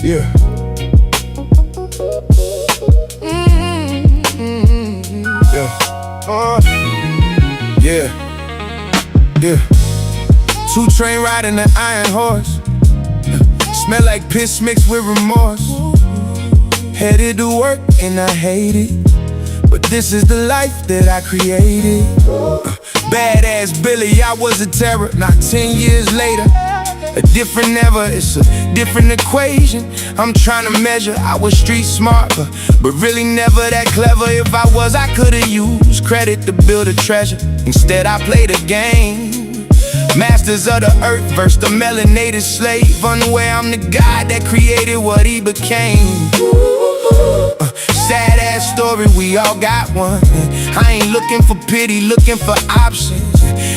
Yeah. Yeah. Yeah. 2 train riding an iron horse. Smell like piss mixed with remorse. Headed to work and I hate it, but this is the life that I created. Badass Billy, I was a terror. Not 10 years later, a different ever. It's a different equation I'm trying to measure. I was street smart, but really never that clever. If I was, I could've used credit to build a treasure. Instead, I played a game. Masters of the earth versus the melanated slave. Unaware I'm the God that created what he became. Sad ass story, we all got one. I ain't looking for pity, looking for options.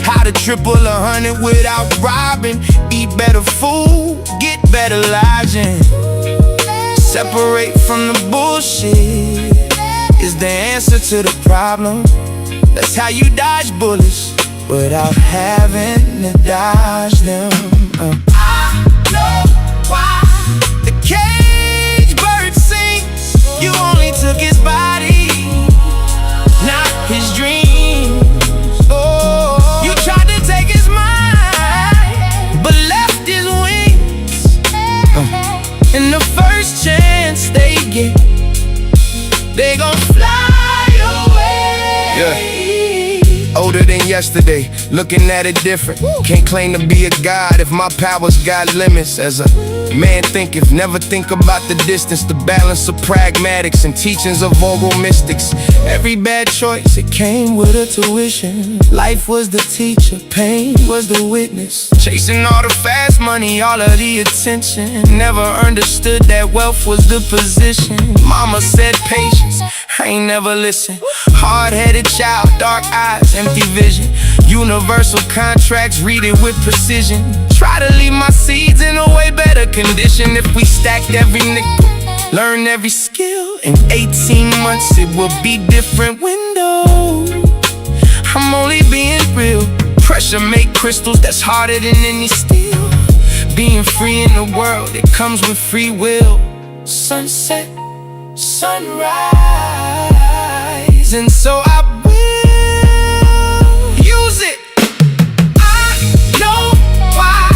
How to triple 100 without robbing. Eat better food, get better lodging. Separate from the bullshit is the answer to the problem. That's how you dodge bullets without having to dodge them. I know why the cage bird sings. You only took his body, not his dreams. Oh, you tried to take his mind, but left his wings. And the first chance they get, they gon' fly away. Yeah. Older than yesterday, looking at it different. Can't claim to be a god if my powers got limits. As a man thinketh, never think about the distance. The balance of pragmatics and teachings of vocal mystics. Every bad choice, it came with a tuition. Life was the teacher, pain was the witness. Chasing all the fast money, all of the attention. Never understood that wealth was the position. Mama said patience, I ain't never listened. Hard-headed child, dark eyes, empty vision. Universal contracts, read it with precision. Try to leave my seeds in a way better condition. If we stacked every nickel, learn every skill, in 18 months it will be different windows. I'm only being real. Pressure make crystals that's harder than any steel. Being free in the world, it comes with free will. Sunset, sunrise, and so I will use it. I know why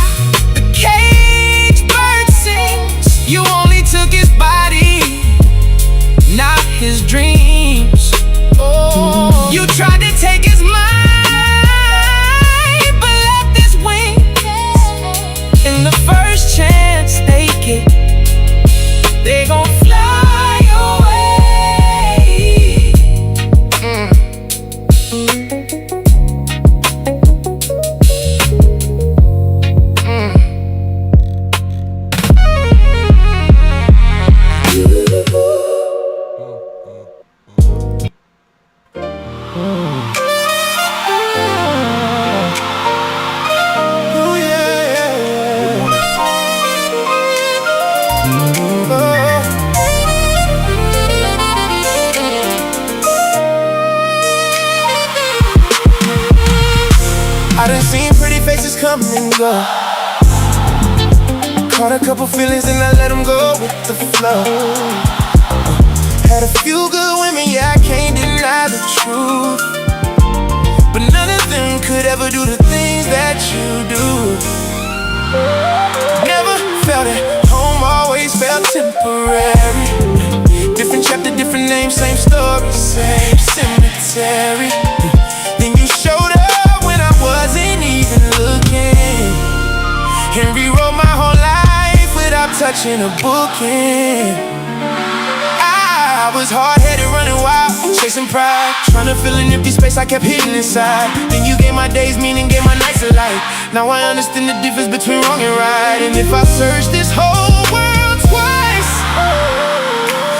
the caged bird sings. You only took his body, not his dreams. Oh, you tried to take his mind, but left his wings. And the first chance they get, they gon' fly away. I done seen pretty faces come and go. Caught a couple feelings and I let them go with the flow. Had a few good women, yeah, I can't deny the truth. But none of them could ever do the things that you do. Never felt at home, always felt temporary. Different chapter, different name, same story, same cemetery. Then you showed up when I wasn't even looking, and rewrote my whole life without touching a bookend. I was hard-headed, running wild, chasing pride, trying to fill an empty space I kept hidden inside. Then you gave my days meaning, gave my nights a light. Now I understand the difference between wrong and right. And if I search this whole world twice,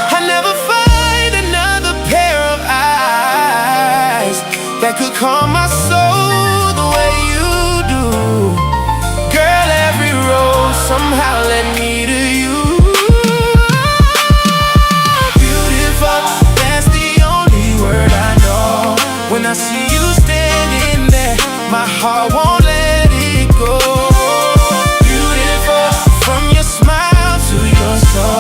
I never find another pair of eyes that could calm my soul the way you do. Girl, every road somehow led me to you. Beautiful, that's the only word I know. When I see you standing there, my heart won't let it go. Beautiful, from your smile to your soul.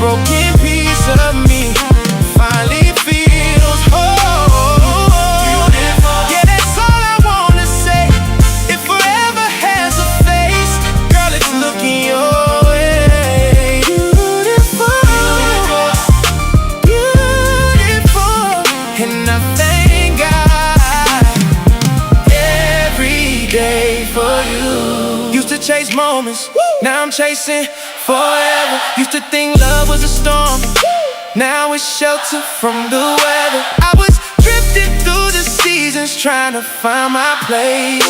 broken piece of me finally feels whole. Beautiful. Yeah, that's all I wanna say. It forever has a face. Girl, it's looking your way. Beautiful. Beautiful. And I thank God every day for you. Used to chase moments, now I'm chasing forever. Used to think love was a storm, now it's shelter from the weather. I was drifting through the seasons trying to find my place.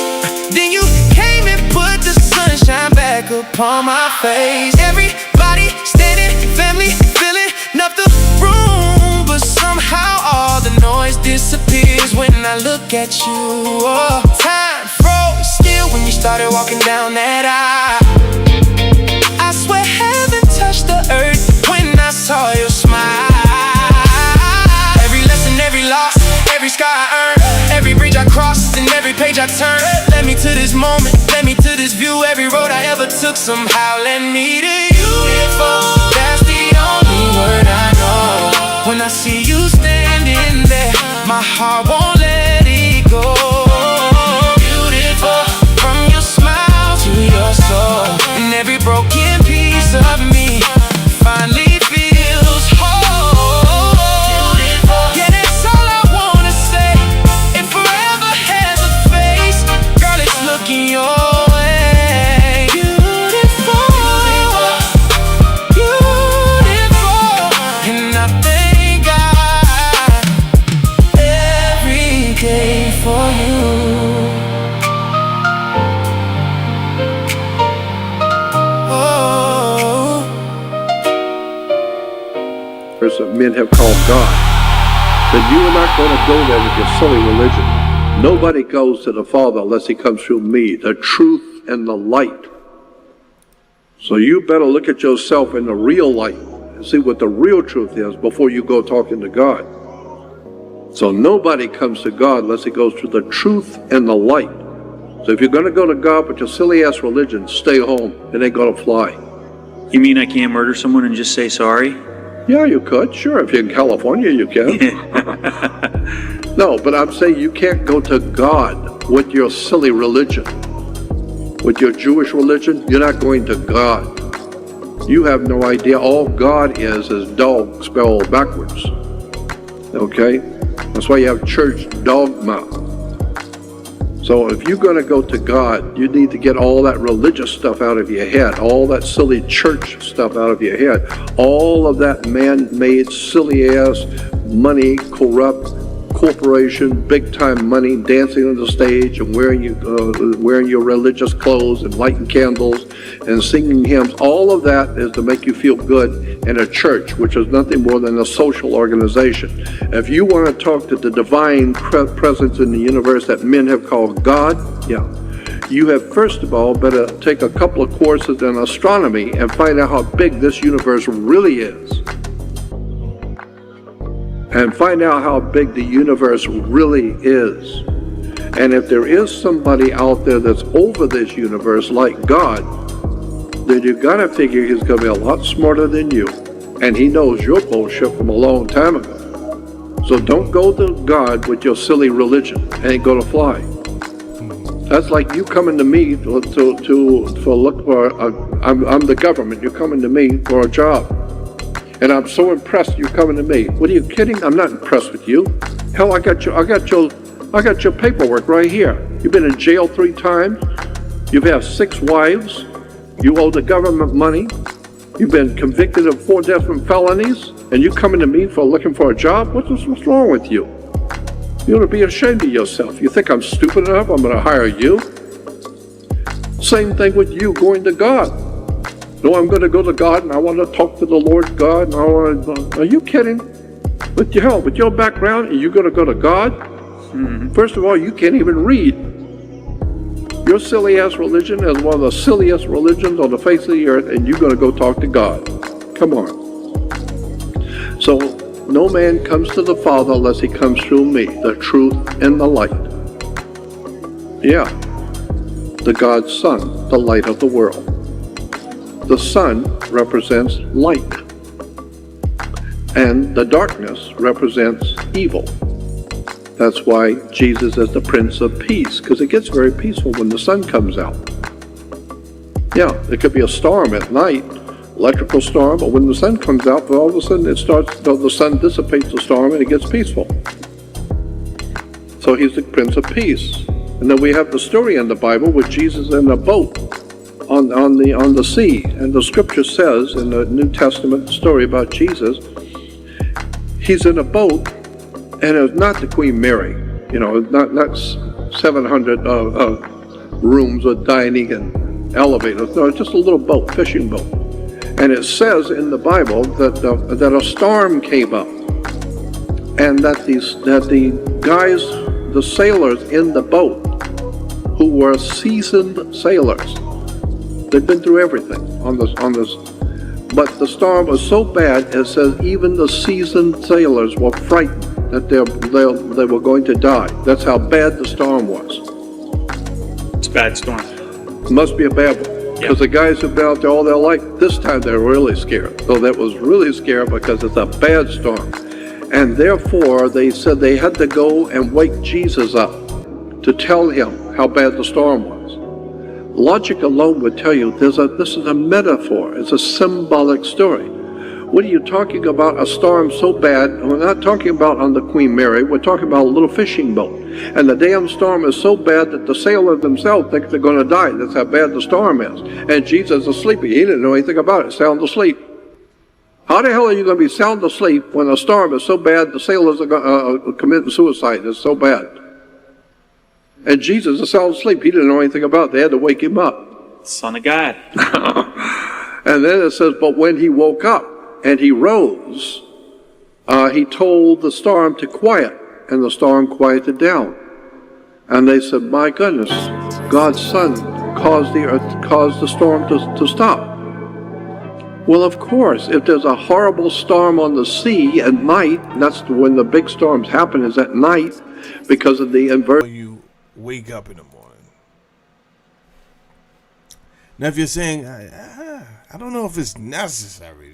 Then you came and put the sunshine back upon my face. Everybody standing, family filling up the room, but somehow all the noise disappears when I look at you. Oh, time froze still when you started walking down that aisle. I swear heaven touched the earth when I saw your smile. Every lesson, every loss, every scar I earned, every bridge I crossed and every page I turned led me to this moment, led me to this view. Every road I ever took somehow led me to you. Beautiful, that's the only word I know. When I see you standing there, my heart won't let it go. Beautiful, from your smile to your soul, and every broken piece of me finally feels whole. Beautiful. Yeah, that's all I wanna say. It forever has a face. Girl, it's looking your way. Beautiful. Beautiful. And I thank God every day for you. That men have called God, then you are not going to go there with your silly religion. Nobody goes to the Father unless he comes through me, the truth and the light. So you better look at yourself in the real light and see what the real truth is before you go talking to God. So nobody comes to God unless he goes through the truth and the light. So if you're going to go to God with your silly ass religion, stay home. It ain't going to fly. You mean I can't murder someone and just say sorry? Yeah, you could. Sure, if you're in California, you can. No, but I'm saying you can't go to God with your silly religion. With your Jewish religion, you're not going to God. You have no idea. All God is dog spelled backwards. Okay? That's why you have church dogma. So if you're going to go to God, you need to get all that religious stuff out of your head, all that silly church stuff out of your head, all of that man-made, silly-ass, money, corrupt, corporation, big-time money, dancing on the stage and wearing your religious clothes and lighting candles and singing hymns. All of that is to make you feel good in a church, which is nothing more than a social organization. If you want to talk to the divine presence in the universe that men have called God, yeah, you have first of all better take a couple of courses in astronomy and find out how big this universe really is. And find out how big the universe really is. And if there is somebody out there that's over this universe like God, then you gotta figure he's gonna be a lot smarter than you. And he knows your bullshit from a long time ago. So don't go to God with your silly religion. It ain't gonna fly. That's like you coming to me I'm the government, you're coming to me for a job. And I'm so impressed you're coming to me. What, are you kidding? I'm not impressed with you. Hell, I got your paperwork right here. You've been in jail 3 times. You've had 6 wives. You owe the government money. You've been convicted of 4 different felonies. And you coming to me for looking for a job? What's wrong with you? You ought to be ashamed of yourself. You think I'm stupid enough I'm going to hire you? Same thing with you going to God. No, I'm going to go to God and I want to talk to the Lord God. And are you kidding? With your background, are you going to go to God? Mm-hmm. First of all, you can't even read. Your silly ass religion is one of the silliest religions on the face of the earth, and you're going to go talk to God. Come on. So, no man comes to the Father unless he comes through me, the truth and the light. Yeah, the God's Son, the light of the world. The sun represents light. And the darkness represents evil. That's why Jesus is the Prince of Peace, because it gets very peaceful when the sun comes out. Yeah, it could be a storm at night, electrical storm, but when the sun comes out, all of a sudden the sun dissipates the storm and it gets peaceful. So he's the Prince of Peace. And then we have the story in the Bible with Jesus in a boat on the sea. And the scripture says in the New Testament story about Jesus, he's in a boat, and it's not the Queen Mary, not 700 rooms with dining and elevators. No, it's just a little boat, fishing boat. And it says in the Bible that a storm came up, and that the guys, the sailors in the boat, who were seasoned sailors, they'd been through everything on this. But the storm was so bad, it says even the seasoned sailors were frightened that they were going to die. That's how bad the storm was. It's a bad storm. It must be a bad one. Because the guys who've been out there all their life, this time they're really scared. So that was really scary because it's a bad storm. And therefore, they said they had to go and wake Jesus up to tell him how bad the storm was. Logic alone would tell you this is a metaphor. It's a symbolic story. What are you talking about? A storm so bad? We're not talking about on the Queen Mary. We're talking about a little fishing boat. And the damn storm is so bad that the sailors themselves think they're going to die. That's how bad the storm is. And Jesus is sleepy. He didn't know anything about it. Sound asleep. How the hell are you going to be sound asleep when a storm is so bad the sailors are committing suicide? It's so bad. And Jesus is sound asleep. He didn't know anything about it. They had to wake him up. Son of God. And then it says, but when he woke up and he rose, he told the storm to quiet, and the storm quieted down. And they said, my goodness, God's Son caused the storm to stop. Well, of course, if there's a horrible storm on the sea at night, that's when the big storms happen, is at night, because of the inversion. You wake up in the morning. Now, if you're saying, I don't know if it's necessary,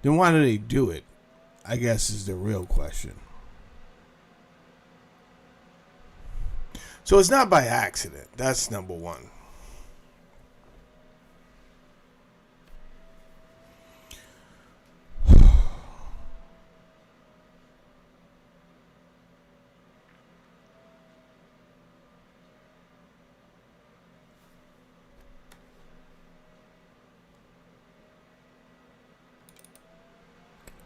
then why do they do it? I guess is the real question. So it's not by accident. That's number one.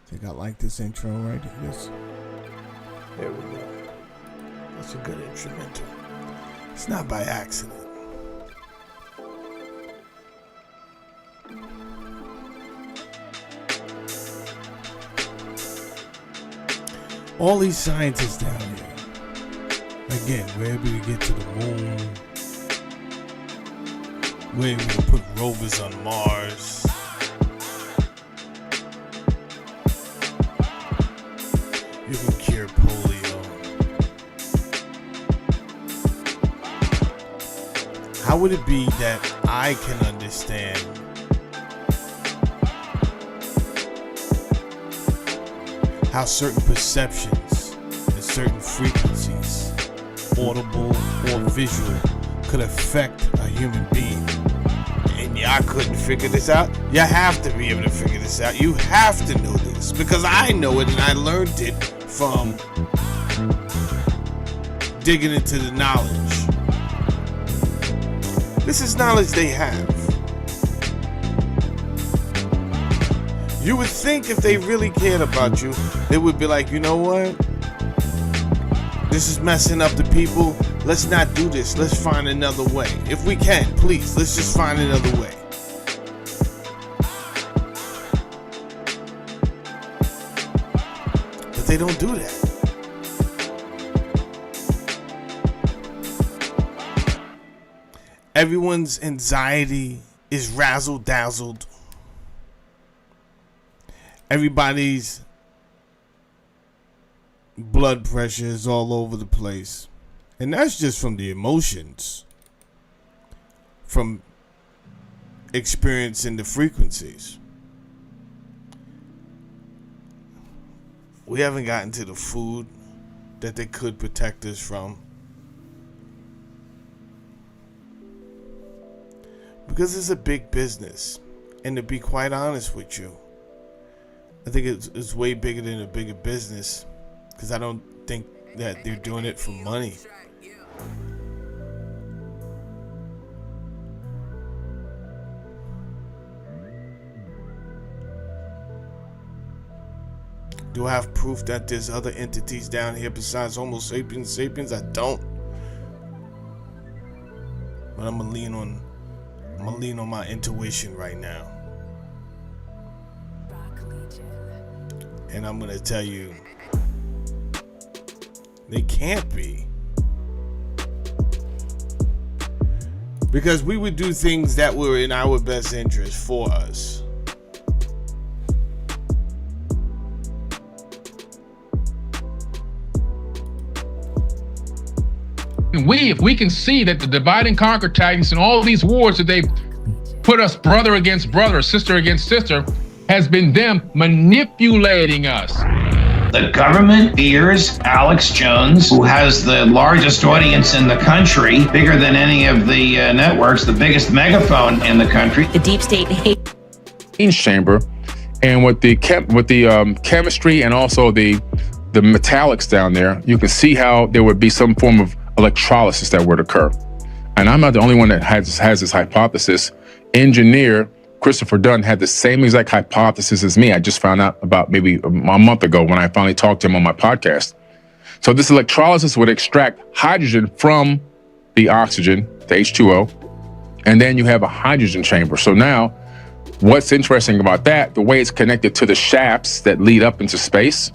Think I like this intro right here. There we go. That's a good instrumental. It's not by accident. All these scientists down here, again, we're able to get to the moon. We're able to put rovers on Mars. You can cure polio. How would it be that I can understand how certain perceptions and certain frequencies, audible or visual, could affect a human being? And y'all couldn't figure this out? You have to be able to figure this out. You have to know this, because I know it and I learned it from digging into the knowledge. This is knowledge they have. You would think if they really cared about you, they would be like, you know what? This is messing up the people. Let's not do this. Let's find another way. If we can, please, let's just find another way. But they don't do that. Everyone's anxiety is razzle-dazzled. Everybody's blood pressure is all over the place. And that's just from the emotions, from experiencing the frequencies. we haven't gotten to the food that they could protect us from. Because it's a big business. And to be quite honest with you, I think it's way bigger than a bigger business. Because I don't think that they're doing it for money. Do I have proof that there's other entities down here besides Homo sapiens sapiens? I don't. But I'm gonna lean on my intuition right now. And I'm gonna tell you, they can't be. Because we would do things that were in our best interest for us. If we can see that the divide and conquer tactics and all these wars that they put us brother against brother, sister against sister, has been them manipulating us. The government fears Alex Jones, who has the largest audience in the country, bigger than any of the networks, the biggest megaphone in the country. The deep state hates chamber, and with the chemistry and also the metallics down there, you can see how there would be some form of electrolysis that would occur. And I'm not the only one that has this hypothesis. Engineer Christopher Dunn had the same exact hypothesis as me. I just found out about maybe a month ago when I finally talked to him on my podcast. So this electrolysis would extract hydrogen from the oxygen, the H2O, and then you have a hydrogen chamber. So now, what's interesting about that, the way it's connected to the shafts that lead up into space,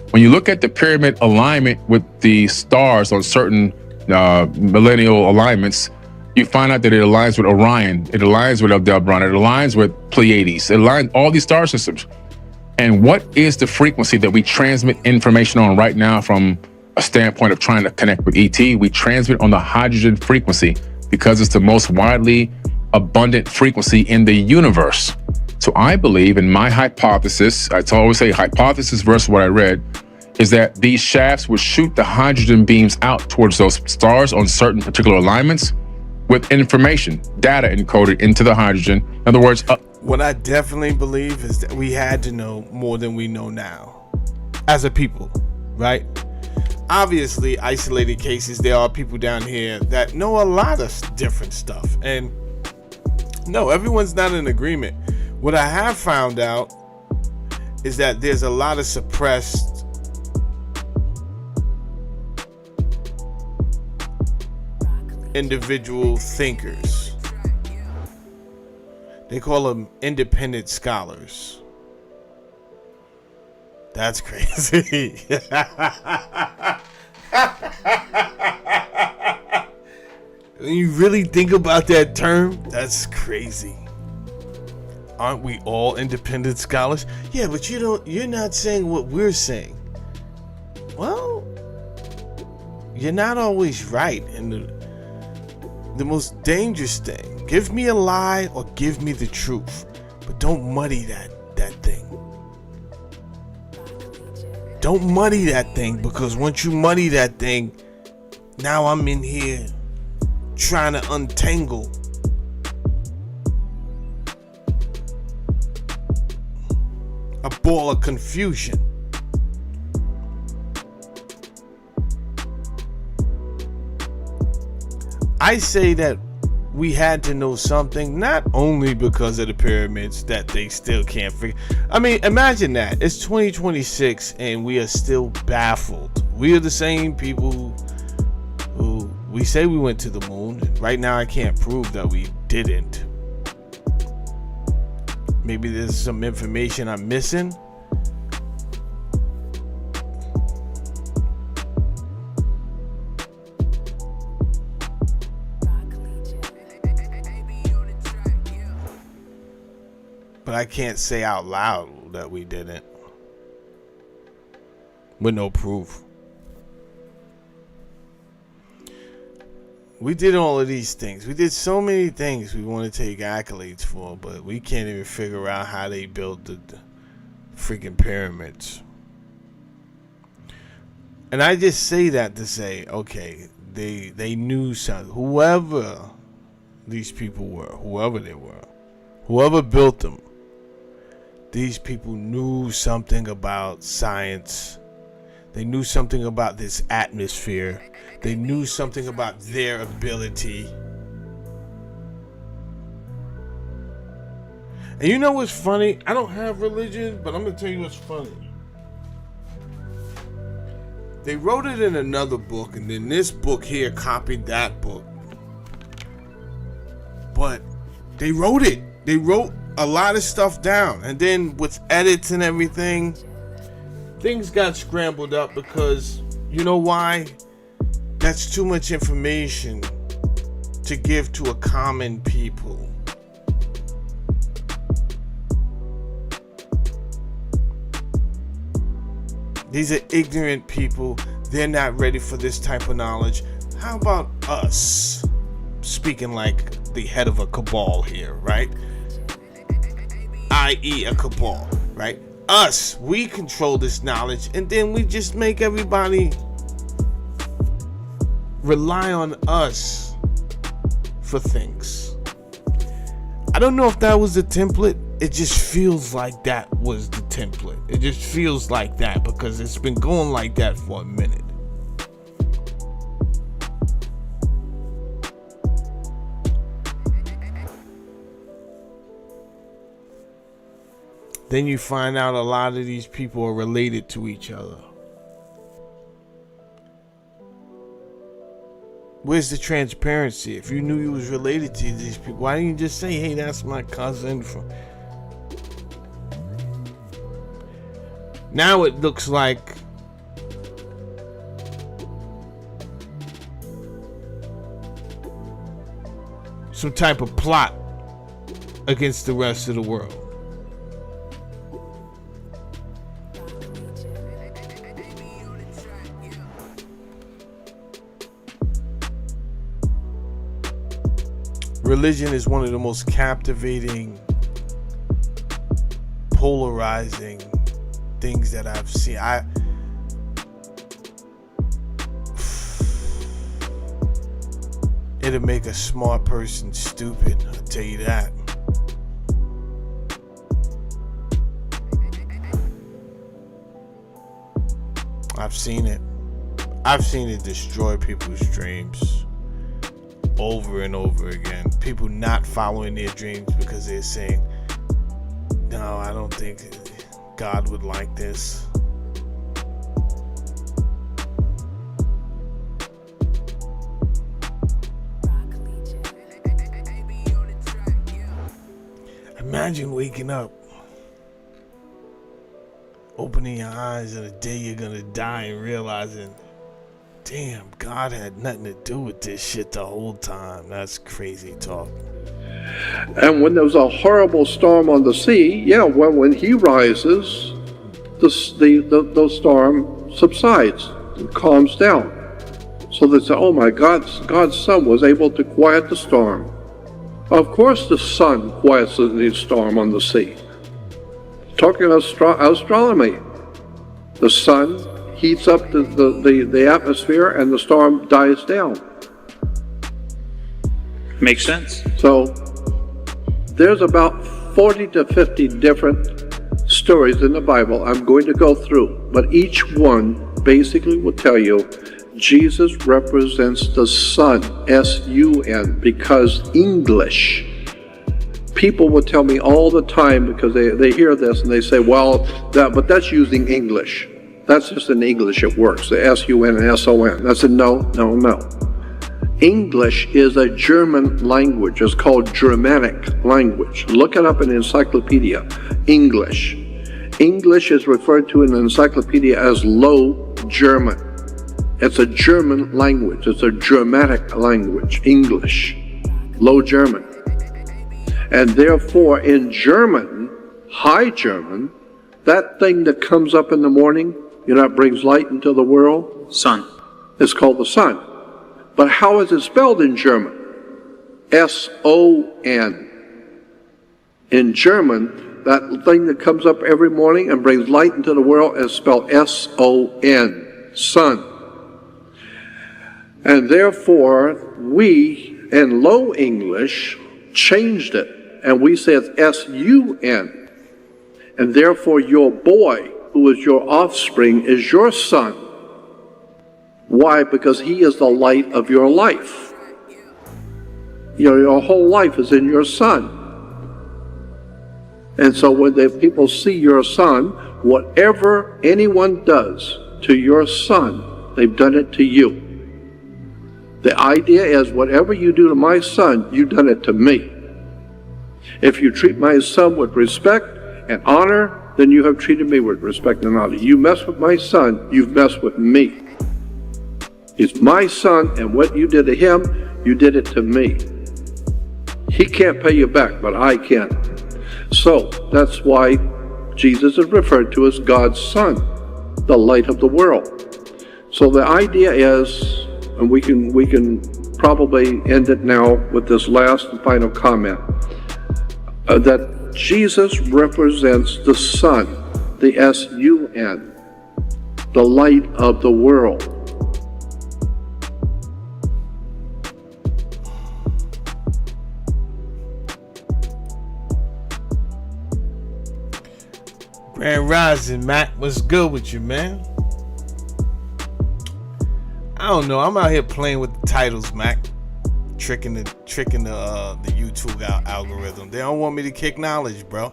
when you look at the pyramid alignment with the stars on certain millennial alignments, you find out that it aligns with Orion, it aligns with Aldebaran, it aligns with Pleiades, it aligns all these star systems. And what is the frequency that we transmit information on right now from a standpoint of trying to connect with ET? We transmit on the hydrogen frequency because it's the most widely abundant frequency in the universe. So I believe in my hypothesis, I always say hypothesis versus what I read, is that these shafts would shoot the hydrogen beams out towards those stars on certain particular alignments with information, data encoded into the hydrogen. In other words, what I definitely believe is that we had to know more than we know now as a people, right? Obviously, isolated cases, there are people down here that know a lot of different stuff. And no, everyone's not in agreement. What I have found out is that there's a lot of suppressed individual thinkers. They call them independent scholars. That's crazy. When you really think about that term, that's crazy. Aren't we all independent scholars? Yeah, but you're not saying what we're saying. Well, you're not always right. And the most dangerous thing, give me a lie or give me the truth, but don't muddy that thing. Don't muddy that thing, because once you muddy that thing, now I'm in here trying to untangle a ball of confusion. I say that we had to know something, not only because of the pyramids that they still can't figure. I mean, imagine that. It's 2026 and we are still baffled. We are the same people who we say we went to the moon. Right now, I can't prove that we didn't. Maybe there's some information I'm missing. But I can't say out loud that we didn't. With no proof. We did all of these things. We did so many things we want to take accolades for, but we can't even figure out how they built the freaking pyramids. And I just say that to say, okay, they knew something. Whoever these people were, whoever they were, whoever built them, these people knew something about science. They knew something about this atmosphere. They knew something about their ability. And you know what's funny? I don't have religion, but I'm going to tell you what's funny. They wrote it in another book, and then this book here copied that book. But they wrote it. They wrote a lot of stuff down. And then with edits and everything, things got scrambled up because, you know why? That's too much information to give to a common people. These are ignorant people. They're not ready for this type of knowledge. How about us? Speaking like the head of a cabal here, right? I.e. a cabal, right? Us, we control this knowledge, and then we just make everybody rely on us for things. I don't know if that was the template. It just feels like that was the template. It just feels like that because it's been going like that for a minute. Then you find out a lot of these people are related to each other. Where's the transparency? If you knew you was related to these people, why didn't you just say, hey, that's my cousin from... Now it looks like some type of plot against the rest of the world. Religion is one of the most captivating, polarizing things that I've seen. It'll make a smart person stupid, I'll tell you that. I've seen it. I've seen it destroy people's dreams over and over again. People not following their dreams because they're saying, no, I don't think God would like this. Imagine waking up, opening your eyes on the day you're gonna die and realizing, damn, God had nothing to do with this shit the whole time. That's crazy talk. And when there's a horrible storm on the sea, yeah, when he rises, the storm subsides, it calms down. So they say, oh my God, God's Son was able to quiet the storm. Of course the sun quiets the storm on the sea. Talking astronomy, the sun heats up the atmosphere and the storm dies down. Makes sense. So there's about 40 to 50 different stories in the Bible I'm going to go through, but each one basically will tell you Jesus represents the Son, S-U-N, because English. People will tell me all the time because they hear this and they say, well, but that's using English. That's just in English it works, the S-U-N and S-O-N. I said, no. English is a German language. It's called Germanic language. Look it up in the encyclopedia. English. English is referred to in the encyclopedia as Low German. It's a German language. It's a Germanic language, English, Low German. And therefore, in German, High German, that thing that comes up in the morning, it brings light into the world, Sun. It's called the sun. But how is it spelled in German? S-O-N. In German, that thing that comes up every morning and brings light into the world is spelled S-O-N. son. And therefore, we, in Low English, changed it, and we said S-U-N. And therefore, your boy, who is your offspring, is your son. Why? Because he is the light of your life. Your whole life is in your son. And so when the people see your son, whatever anyone does to your son, they've done it to you. The idea is, whatever you do to my son, you've done it to me. If you treat my son with respect and honor, then you have treated me with respect and honor. You mess with my son, you've messed with me. He's my son, and what you did to him, you did it to me. He can't pay you back, but I can. So that's why Jesus is referred to as God's Son, the light of the world. So the idea is, and we can probably end it now with this last and final comment, that Jesus represents the sun, the S-U-N, the light of the world. Grand Rising, Matt. What's good with you, man? I don't know. I'm out here playing with the titles, Mac. Tricking the YouTube algorithm. They don't want me to kick knowledge, bro.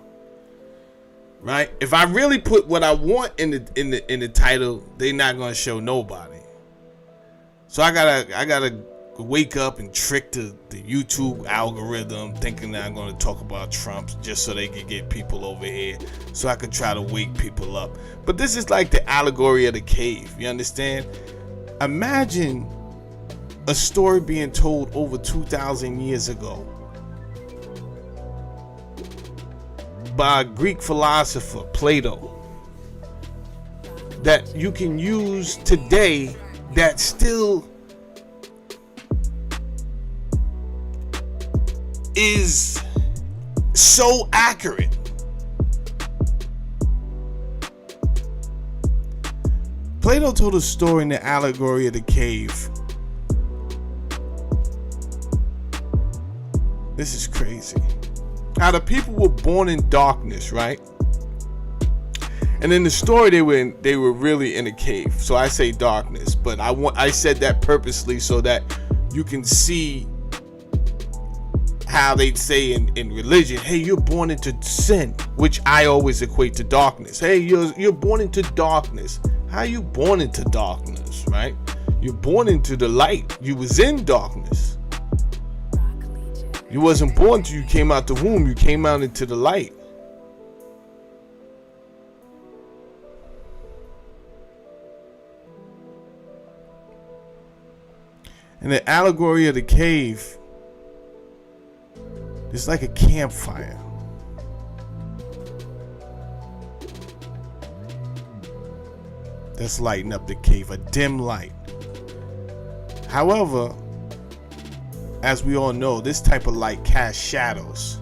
Right? If I really put what I want in the title, they're not gonna show nobody. So I gotta wake up and trick the YouTube algorithm, thinking that I'm gonna talk about Trump just so they can get people over here, so I could try to wake people up. But this is like the allegory of the cave. You understand? Imagine a story being told over 2,000 years ago by a Greek philosopher, Plato, that you can use today, that still is so accurate. Plato told a story in the allegory of the cave. This is crazy. How the people were born in darkness, right? And in the story, they were really in a cave. So I say darkness, but I said that purposely so that you can see how they'd say in religion, hey, you're born into sin, which I always equate to darkness. Hey, you're born into darkness. How you born into darkness, right? You're born into the light. You was in darkness. You wasn't born till you came out the womb. You came out into the light. And the allegory of the cave, it's like a campfire. That's lighting up the cave, a dim light. However, as we all know, this type of light casts shadows.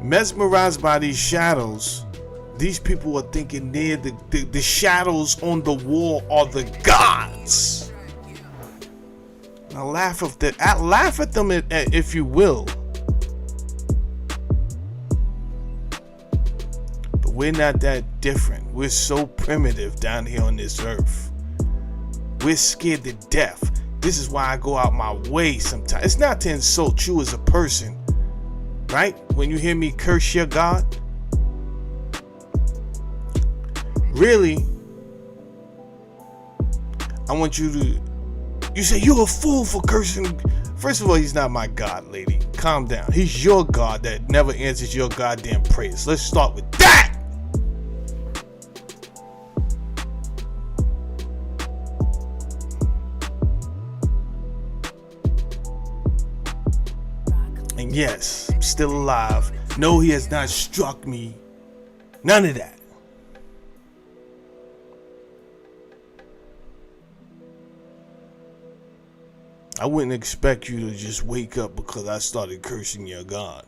Mesmerized by these shadows, these people are thinking the shadows on the wall are the gods. Now laugh at them if you will. But we're not that different. We're so primitive down here on this earth. We're scared to death. This is why I go out my way sometimes. It's not to insult you as a person, right? When you hear me curse your God, really, I want you say you're a fool for cursing. First of all, he's not my God, lady. Calm down. He's your God that never answers your goddamn prayers. Let's start with that. And yes, I'm still alive. No, he has not struck me. None of that. I wouldn't expect you to just wake up because I started cursing your God.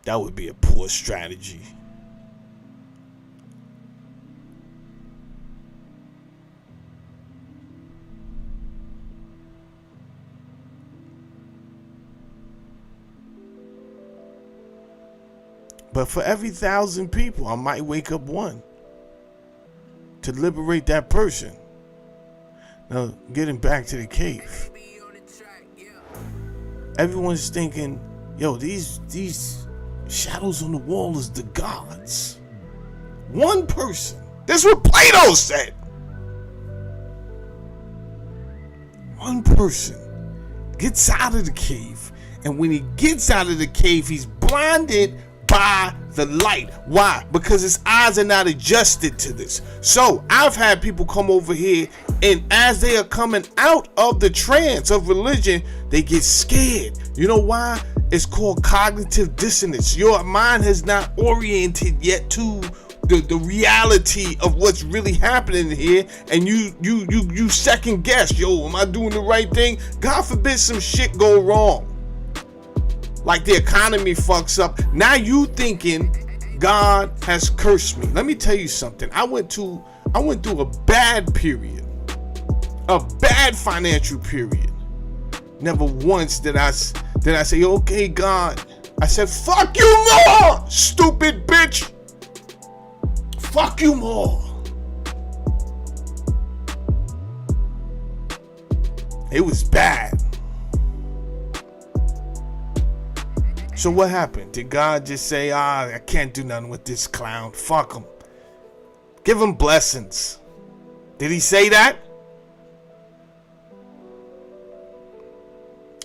That would be a poor strategy. But for every 1,000 people, I might wake up one to liberate that person. Now, getting back to the cave. Everyone's thinking, yo, these shadows on the wall is the gods. One person. That's what Plato said. One person gets out of the cave, and when he gets out of the cave, he's blinded by the light. Why? Because his eyes are not adjusted to this. So I've had people come over here, and as they are coming out of the trance of religion, they get scared. You know why? It's called cognitive dissonance. Your mind has not oriented yet to the reality of what's really happening here, and you second guess. Yo, am I doing the right thing? God forbid some shit go wrong, like the economy fucks up. Now you thinking God has cursed me. Let me tell you something. I went through a bad period, a bad financial period. Never once did I say, okay, God. I said, fuck you more, stupid bitch. Fuck you more. It was bad. So what happened? Did God just say, I can't do nothing with this clown? Fuck him. Give him blessings. Did he say that?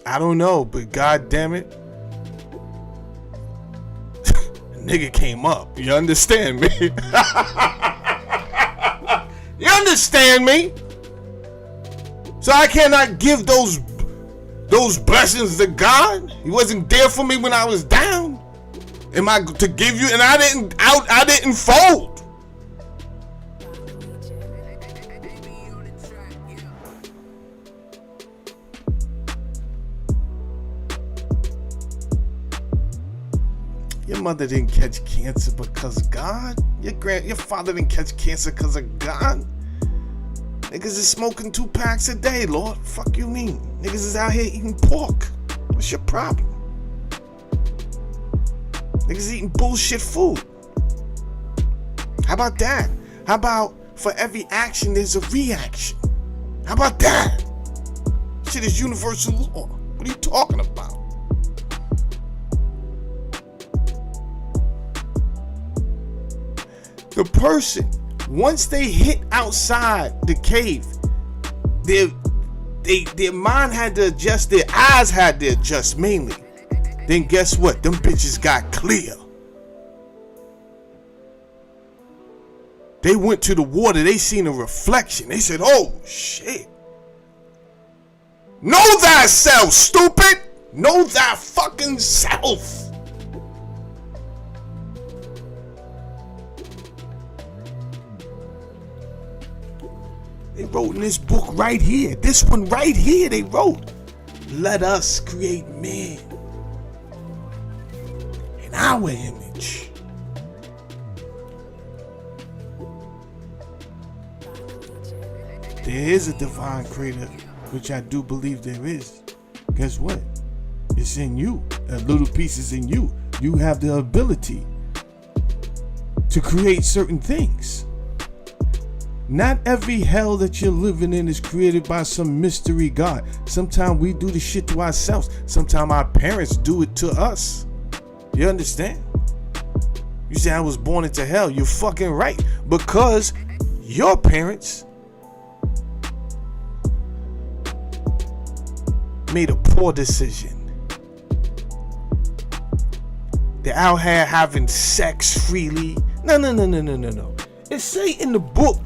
I don't know, but God damn it. Nigga came up. You understand me? You understand me? So I cannot give those blessings to God. He wasn't there for me when I was down. Am I to give you? And I didn't fold. Your mother didn't catch cancer because of God. Your father didn't catch cancer because of God. Niggas is smoking 2 packs a day, Lord. Fuck you mean? Niggas is out here eating pork. What's your problem? Niggas is eating bullshit food. How about that? How about for every action there's a reaction? How about that? Shit is universal law. What are you talking about? The person, once they hit outside the cave, their mind had to adjust, their eyes had to adjust mainly. Then guess what? Them bitches got clear. They went to the water, they seen a reflection. They said, oh shit. Know thyself, stupid! Know thy fucking self. They wrote in this book right here, this one right here, they wrote, let us create man in our image. There is a divine creator, which I do believe there is. Guess what? It's in you. A little piece is in you. You have the ability to create certain things. Not every hell that you're living in is created by some mystery God. Sometimes we do the shit to ourselves. Sometimes our parents do it to us. You understand? You say I was born into hell. You're fucking right. Because your parents made a poor decision. They're out here having sex freely. No. It say in the book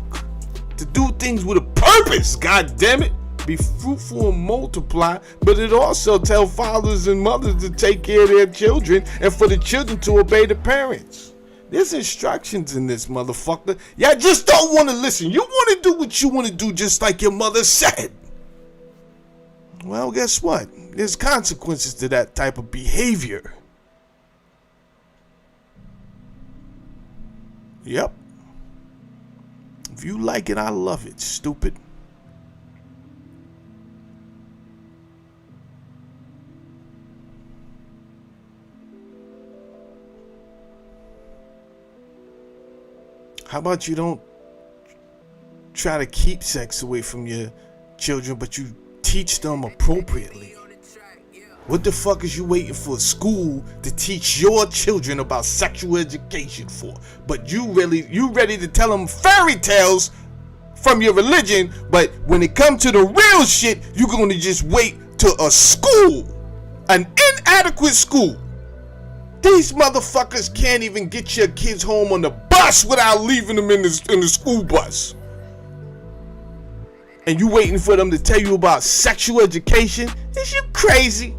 to do things with a purpose, god damn it. Be fruitful and multiply, but it also tell fathers and mothers to take care of their children and for the children to obey the parents. There's instructions in this motherfucker. Y'all just don't want to listen. You want to do what you want to do just like your mother said. Well, guess what? There's consequences to that type of behavior. Yep. If you like it, I love it, stupid. How about you don't try to keep sex away from your children, but you teach them appropriately? What the fuck is you waiting for school to teach your children about sexual education for? But you ready to tell them fairy tales from your religion, but when it comes to the real shit, you're gonna just wait to a school, an inadequate school. These motherfuckers can't even get your kids home on the bus without leaving them in the school bus. And you waiting for them to tell you about sexual education? Is you crazy?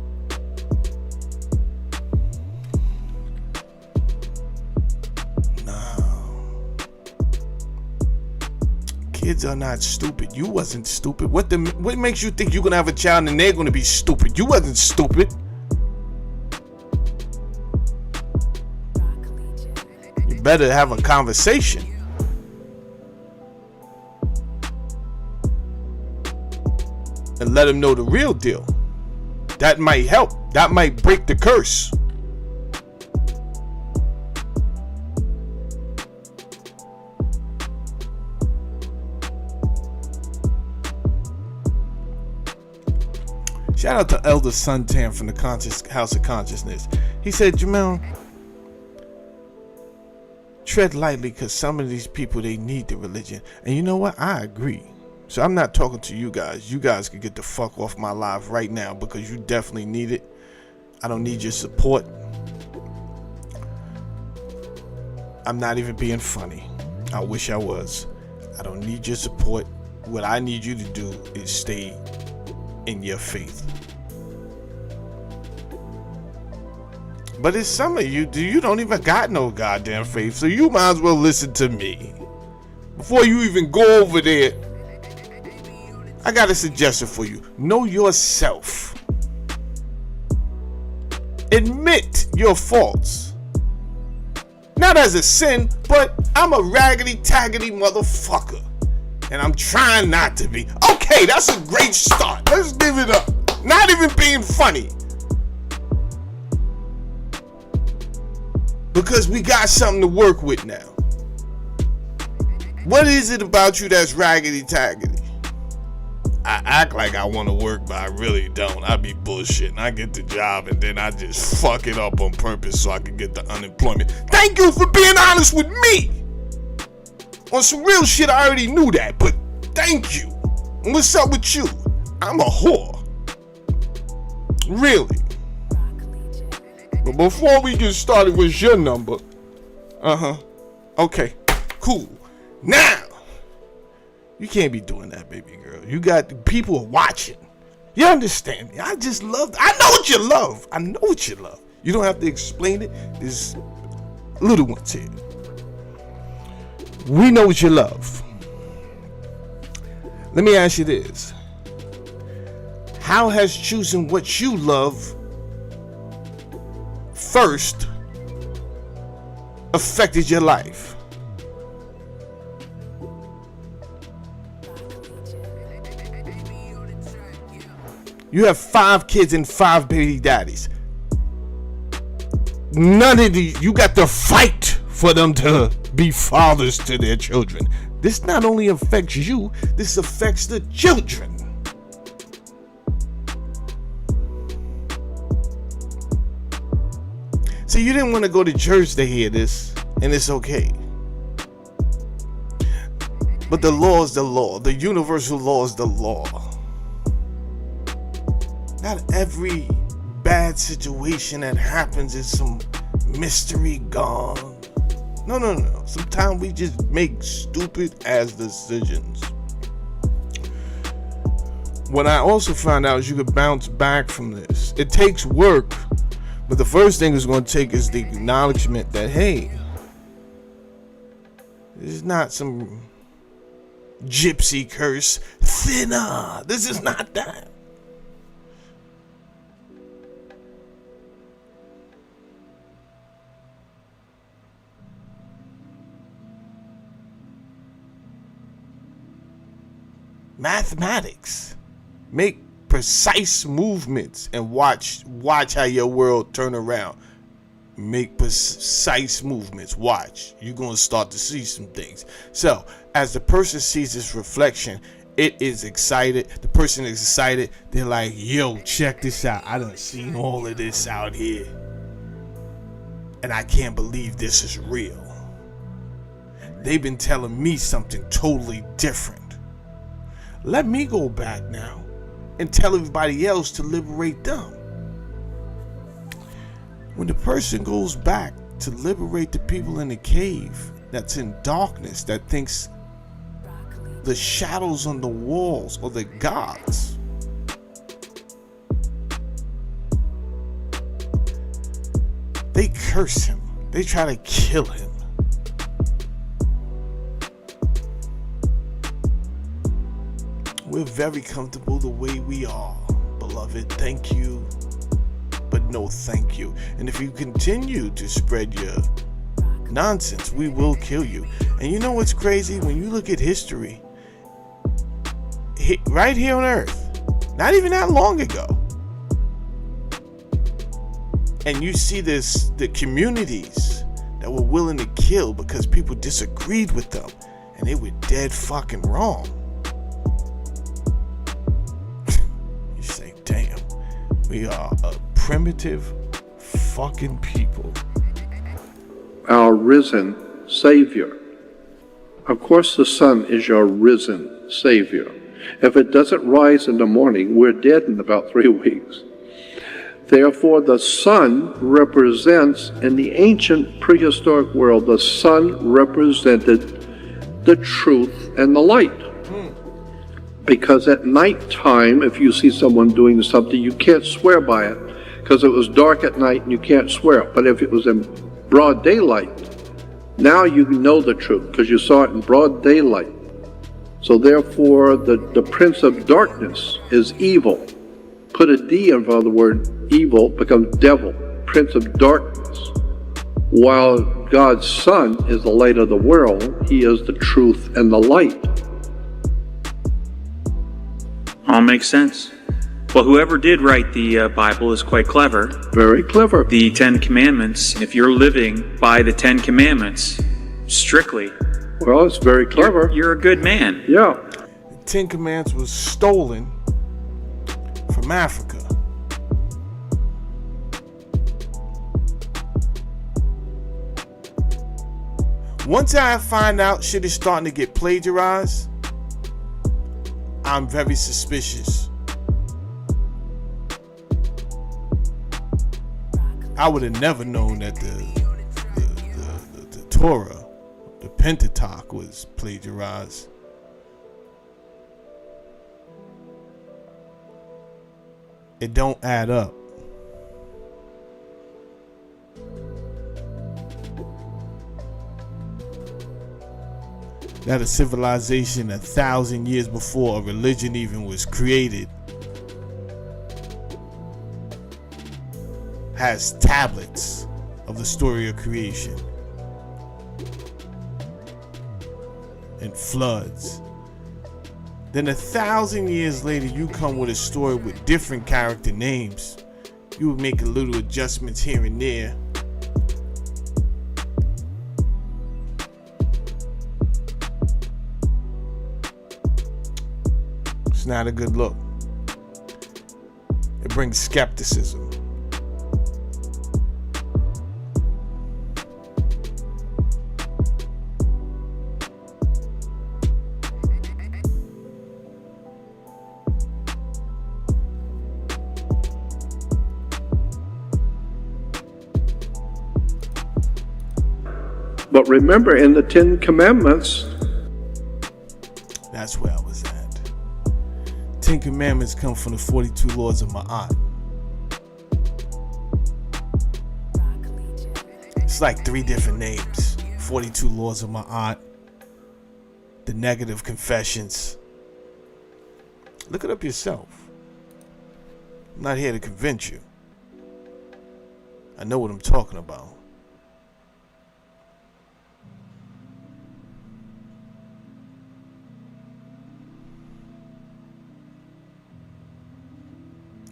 Kids are not stupid. You wasn't stupid. What makes you think you're gonna have a child and they're gonna be stupid? You wasn't stupid. You better have a conversation. And let them know the real deal. That might help. That might break the curse. Shout out to Elder Suntan from the House of Consciousness. He said, Jamel, tread lightly because some of these people, they need the religion. And you know what? I agree. So I'm not talking to you guys. You guys can get the fuck off my live right now because you definitely need it. I don't need your support. I'm not even being funny. I wish I was. I don't need your support. What I need you to do is stay in your faith. But it's some of you don't even got no goddamn faith, so you might as well listen to me. Before you even go over there, I got a suggestion for you. Know yourself. Admit your faults. Not as a sin, but I'm a raggedy-taggedy motherfucker. And I'm trying not to be. Okay, that's a great start. Let's give it up. Not even being funny. Because we got something to work with now. What is it about you that's raggedy-taggedy? I act like I want to work, but I really don't. I be bullshitting. I get the job and then I just fuck it up on purpose so I can get the unemployment. Thank you for being honest with me. On some real shit, I already knew that, but thank you. And what's up with you? I'm a whore. Really. But before we get started, what's your number? Okay, cool. Now, you can't be doing that, baby girl. You got people watching. You understand me? I know what you love. I know what you love. You don't have to explain it. There's little ones here. We know what you love. Let me ask you this. How has choosing what you love first affected your life? You have 5 kids and 5 baby daddies. None of these, you got to fight for them to be fathers to their children. This not only affects you, this affects the children. So you didn't want to go to church to hear this, and it's okay. But the law is the law. The universal law is the law. Not every bad situation that happens is some mystery gone. No. Sometimes we just make stupid ass decisions. What I also found out is you could bounce back from this. It takes work, but the first thing it's going to take is the acknowledgement that, hey, this is not some gypsy curse. Thinner. This is not that. Mathematics. Make precise movements and watch how your world turn around. make precise movements. Watch, you're going to start to see some things. So as the person sees this reflection, it is excited. The person is excited. They're like, yo, check this out. I done seen all of this out here, and I can't believe this is real. They've been telling me something totally different. Let me go back now and tell everybody else to liberate them. When the person goes back to liberate the people in the cave that's in darkness, that thinks the shadows on the walls are the gods, they curse him. They try to kill him. We're very comfortable the way we are, beloved. Thank you, but no thank you. And if you continue to spread your nonsense, we will kill you. And you know what's crazy? When you look at history, right here on Earth, not even that long ago, and you see the communities that were willing to kill because people disagreed with them, and they were dead fucking wrong. You say, damn, we are a primitive fucking people. Our risen Savior. Of course, the sun is your risen Savior. If it doesn't rise in the morning, we're dead in about 3 weeks. Therefore, the sun represents, in the ancient prehistoric world, the sun represented the truth and the light. Because at nighttime, if you see someone doing something, you can't swear by it, because it was dark at night and you can't swear. But if it was in broad daylight, now you know the truth, because you saw it in broad daylight. So therefore, the prince of darkness is evil. Put a D in front of the word evil, becomes devil, prince of darkness. While God's son is the light of the world, he is the truth and the light. All makes sense. Well, whoever did write the Bible is quite clever. Very clever. The 10 Commandments, if you're living by the 10 Commandments strictly, Well, it's very clever. you're a good man. Yeah. The 10 Commandments was stolen from Africa. Once I find out shit is starting to get plagiarized, I'm very suspicious. I would have never known that the Torah, the Pentateuch, was plagiarized. It don't add up. That a civilization 1,000 years before a religion even was created has tablets of the story of creation and floods. Then 1,000 years later, you come with a story with different character names. You would make a little adjustments here and there. It's not a good look. It brings skepticism. But remember, in the 10 Commandments, That's where I was at. 10 Commandments come from the 42 laws of Ma'at. It's like 3 different names. 42 laws of Ma'at, the negative confessions. Look it up yourself. I'm not here to convince you. I know what I'm talking about.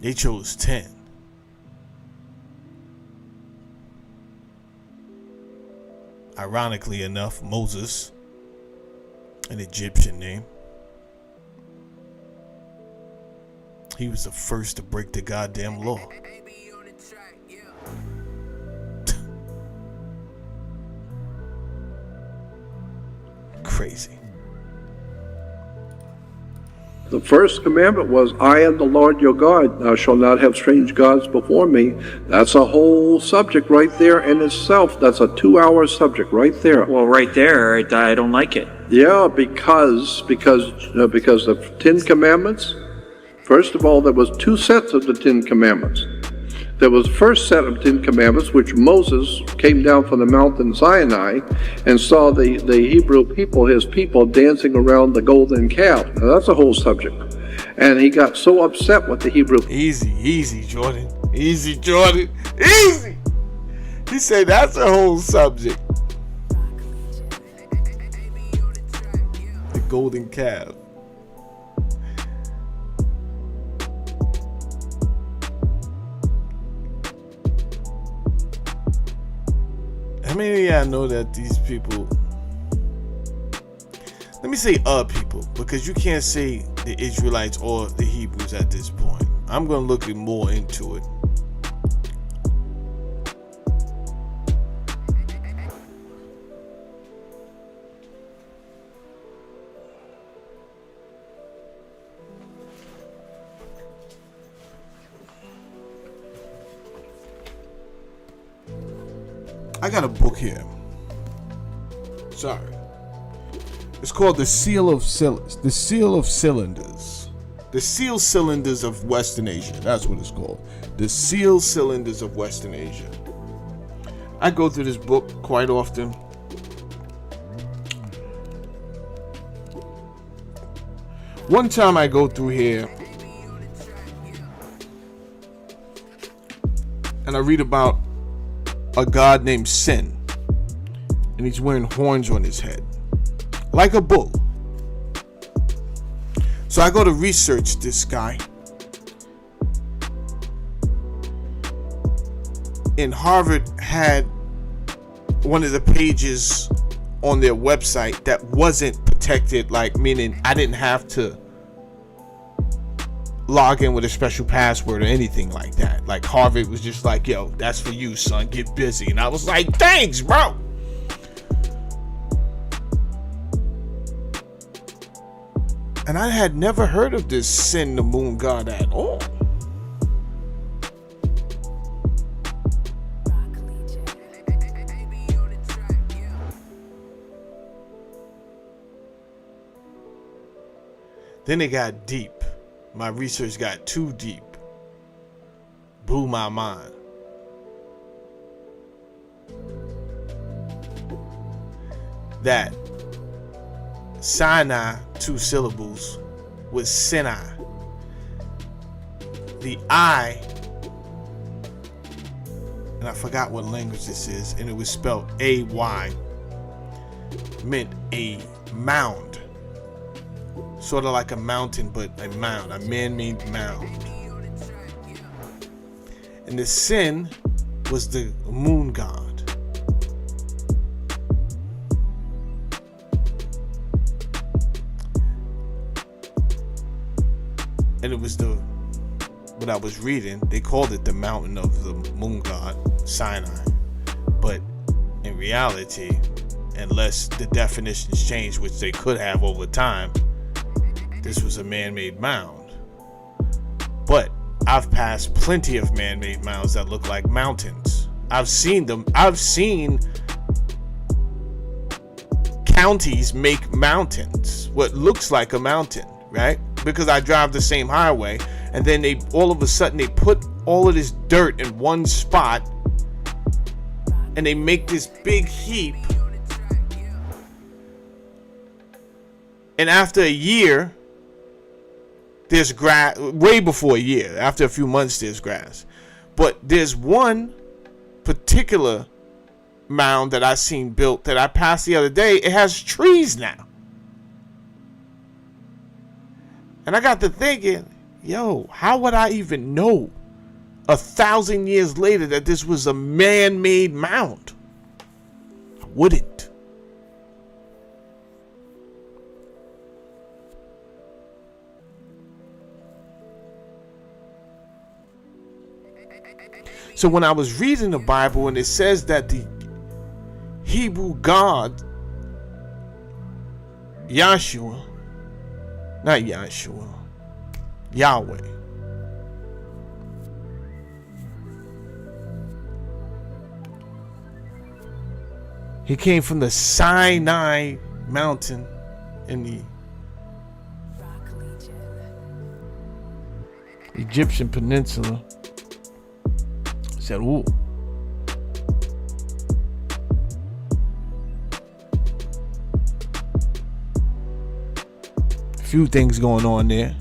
They chose 10. Ironically enough, Moses, an Egyptian name. He was the first to break the goddamn law. Crazy. The first commandment was, I am the Lord your God. Thou shalt not have strange gods before me. That's a whole subject right there in itself. That's a 2-hour subject right there. Well, right there, I don't like it. Yeah, because the 10 Commandments, first of all, there was 2 sets of the 10 Commandments. There was the first set of 10 Commandments, which Moses came down from the mountain Sinai and saw the Hebrew people, his people, dancing around the golden calf. Now, that's a whole subject. And he got so upset with the Hebrew. Easy, Jordan. Easy, Jordan. Easy. He said that's a whole subject. The golden calf. How many of y'all know that these people, let me say people, because you can't say the Israelites or the Hebrews at this point. I'm going to look more into it. I got a book here. Sorry. It's called The Seal of Cylinders. The Seal Cylinders of Western Asia. That's what it's called. The Seal Cylinders of Western Asia. I go through this book quite often. One time I go through here and I read about a god named Sin, and he's wearing horns on his head like a bull. So I go to research this guy, and Harvard had one of the pages on their website that wasn't protected, like meaning I didn't have to log in with a special password or anything like that. Like Harvard was just like, yo, that's for you, son, get busy. And I was like, thanks, bro. And I had never heard of this Sin, the moon god, at all. Then it got deep. My research got too deep. Blew my mind. That Sinai, 2 syllables, was Sinai. The I, and I forgot what language this is, and it was spelled A-Y, meant a mound. Sort of like a mountain, but a mound, a man-made mound. And the Sin was the moon god. And it was what I was reading, they called it the mountain of the moon god, Sinai. But in reality, unless the definitions changed, which they could have over time, this was a man-made mound. But I've passed plenty of man-made mounds that look like mountains. I've seen them. I've seen counties make mountains, what looks like a mountain, right? Because I drive the same highway, and then they all of a sudden they put all of this dirt in one spot, and they make this big heap. And after a year, there's grass. Way before a year, after a few months, there's grass. But there's one particular mound that I seen built that I passed the other day. It has trees now. And I got to thinking, yo, how would I even know 1,000 years later that this was a man-made mound? wouldn't. So when I was reading the Bible and it says that the Hebrew God, Yahshua, not Yahshua, Yahweh, he came from the Sinai mountain in the Egyptian peninsula. Said, ooh. Few things going on there.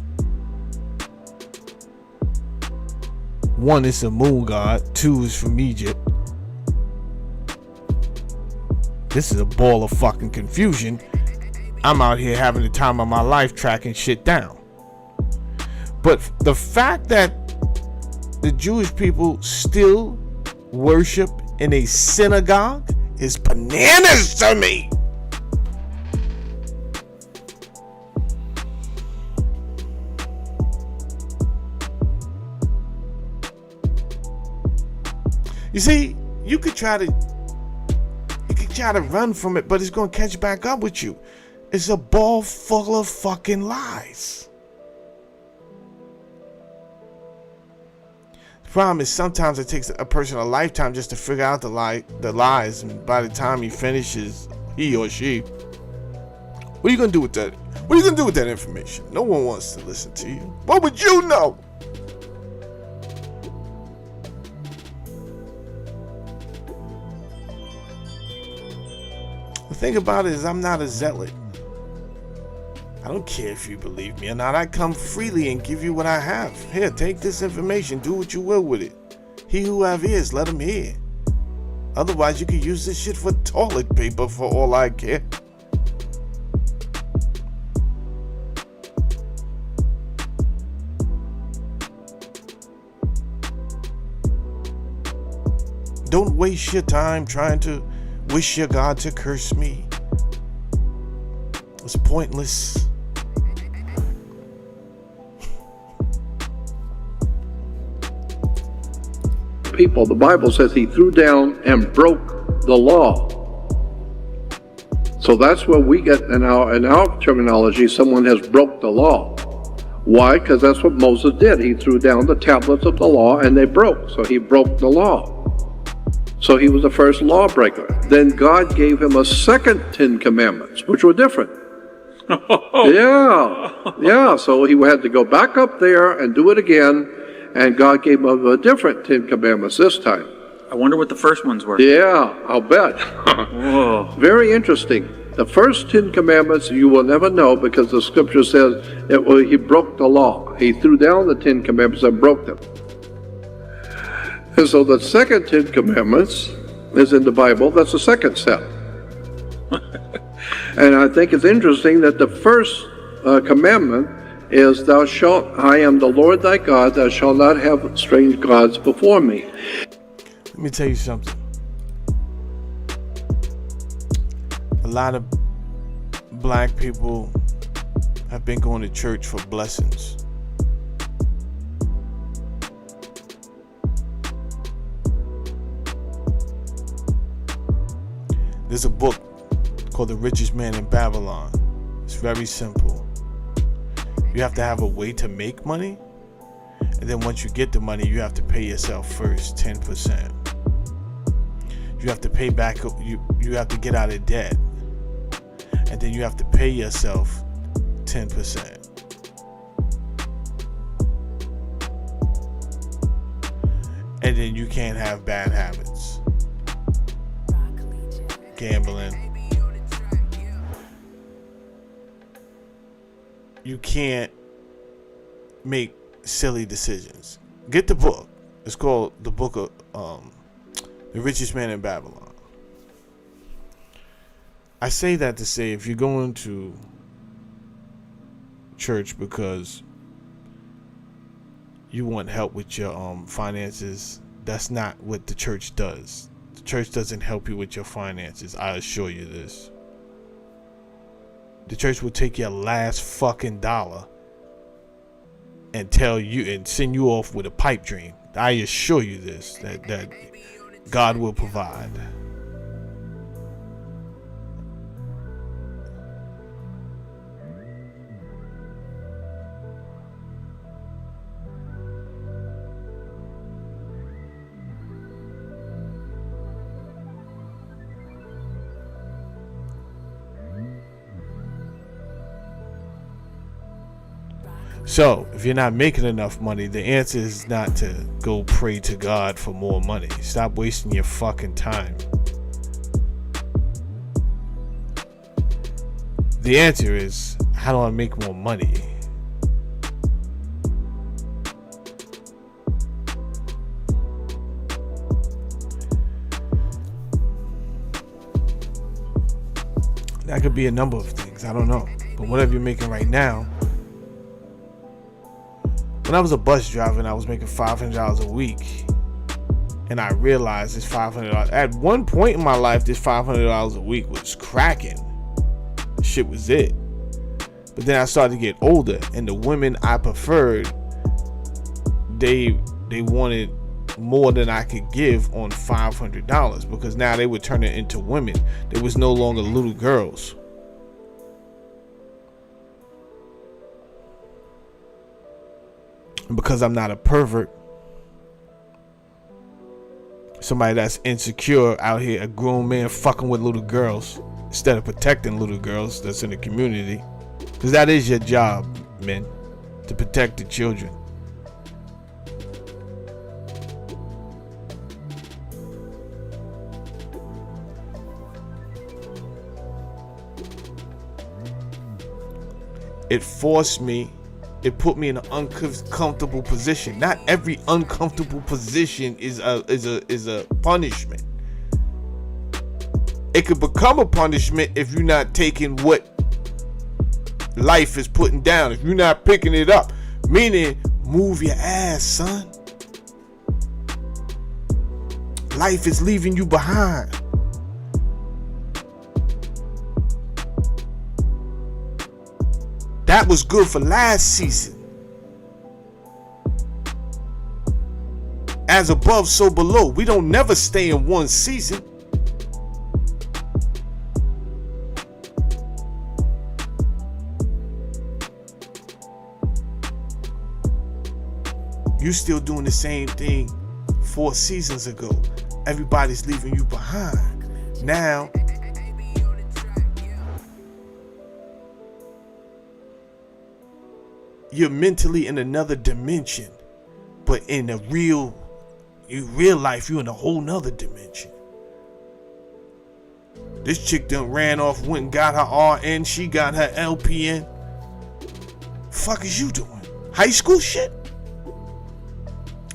One is a moon god. Two is from Egypt. This is a ball of fucking confusion. I'm out here having the time of my life tracking shit down. But the fact that the Jewish people still worship in a synagogue is bananas to me. You see, you could try to run from it, but it's going to catch back up with you. It's a ball full of fucking lies. The problem is sometimes it takes a person a lifetime just to figure out the lies, and by the time he finishes, he or she, what are you going to do with that? What are you going to do with that information? No one wants to listen to you. What would you know? The thing about it is I'm not a zealot. I don't care if you believe me or not. I come freely and give you what I have. Here, take this information. Do what you will with it. He who have ears, let him hear. Otherwise, you could use this shit for toilet paper for all I care. Don't waste your time trying to wish your God to curse me. It's pointless. People, the Bible says he threw down and broke the law. So that's what we get in our terminology. Someone has broke the law. Why? Because that's what Moses did. He threw down the tablets of the law and they broke. So he broke the law. So he was the first lawbreaker. Then God gave him a second 10 commandments, which were different. Yeah. So he had to go back up there and do it again. And God gave him a different 10 commandments this time. I wonder what the first ones were. Yeah, I'll bet. Whoa. Very interesting. The first 10 commandments you will never know because the scripture says he broke the law. He threw down the 10 commandments and broke them. And so the second 10 commandments is in the Bible. That's the second set. And I think it's interesting that the first commandment is, thou shalt, I am the Lord thy God, thou shalt not have strange gods before me. Let me tell you something. A lot of black people have been going to church for blessings. There's a book called The Richest Man in Babylon. It's very simple. You have to have a way to make money, and then once you get the money, you have to pay yourself first 10%. You have to pay back. You have to get out of debt, and then you have to pay yourself 10%. And then you can't have bad habits, gambling. You can't make silly decisions. Get the book. It's called the book of The Richest Man in Babylon. I say that to say, if you're going to church because you want help with your finances, that's not what the church does. The church doesn't help you with your finances. I assure you this. The church will take your last fucking dollar and tell you and send you off with a pipe dream. I assure you this, that God will provide. So, if you're not making enough money, the answer is not to go pray to God for more money. Stop wasting your fucking time. The answer is, how do I make more money? That could be a number of things. I don't know. But whatever you're making right now. When I was a bus driver and I was making $500 a week, and I realized this $500, at one point in my life, this $500 a week was cracking. Shit was it. But then I started to get older, and the women I preferred, they wanted more than I could give on $500, because now they were turning into women. They was no longer little girls. And because I'm not a pervert, somebody that's insecure out here, a grown man fucking with little girls instead of protecting little girls that's in the community, because that is your job, men, to protect the children. It forced me. It put me in an uncomfortable position. Not every uncomfortable position is a punishment. It could become a punishment if you're not taking what life is putting down. If you're not picking it up, meaning move your ass, son. Life is leaving you behind. That was good for last season. As above, so below. We don't never stay in one season. You still doing the same thing 4 seasons ago. Everybody's leaving you behind. Now, you're mentally in another dimension, but in a real life, you're in a whole nother dimension. This chick done ran off, went and got her RN, she got her LPN. Fuck is you doing? High school shit?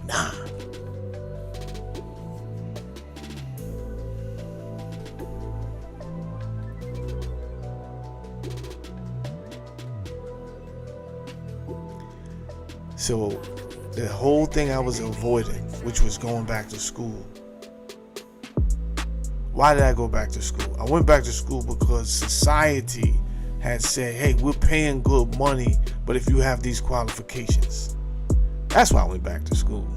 Nah. So the whole thing I was avoiding, which was going back to school. Why did I go back to school? I went back to school because society had said, hey, we're paying good money, but if you have these qualifications. That's why I went back to school.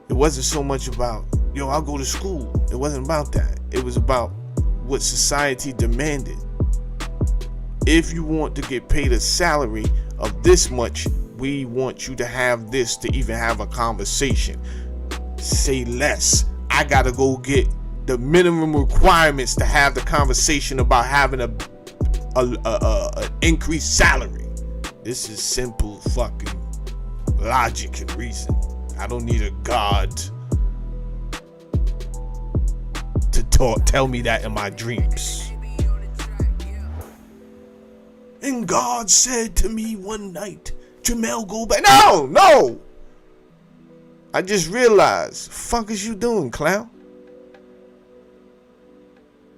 It wasn't so much about, yo, I'll go to school. It wasn't about that. It was about what society demanded. If you want to get paid a salary of this much, we want you to have this to even have a conversation. Say less. I gotta go get the minimum requirements to have the conversation about having a increased salary. This is simple fucking logic and reason. I don't need a God to tell me that in my dreams. And God said to me one night, Jamel, go back. No. I just realized, fuck is you doing, clown?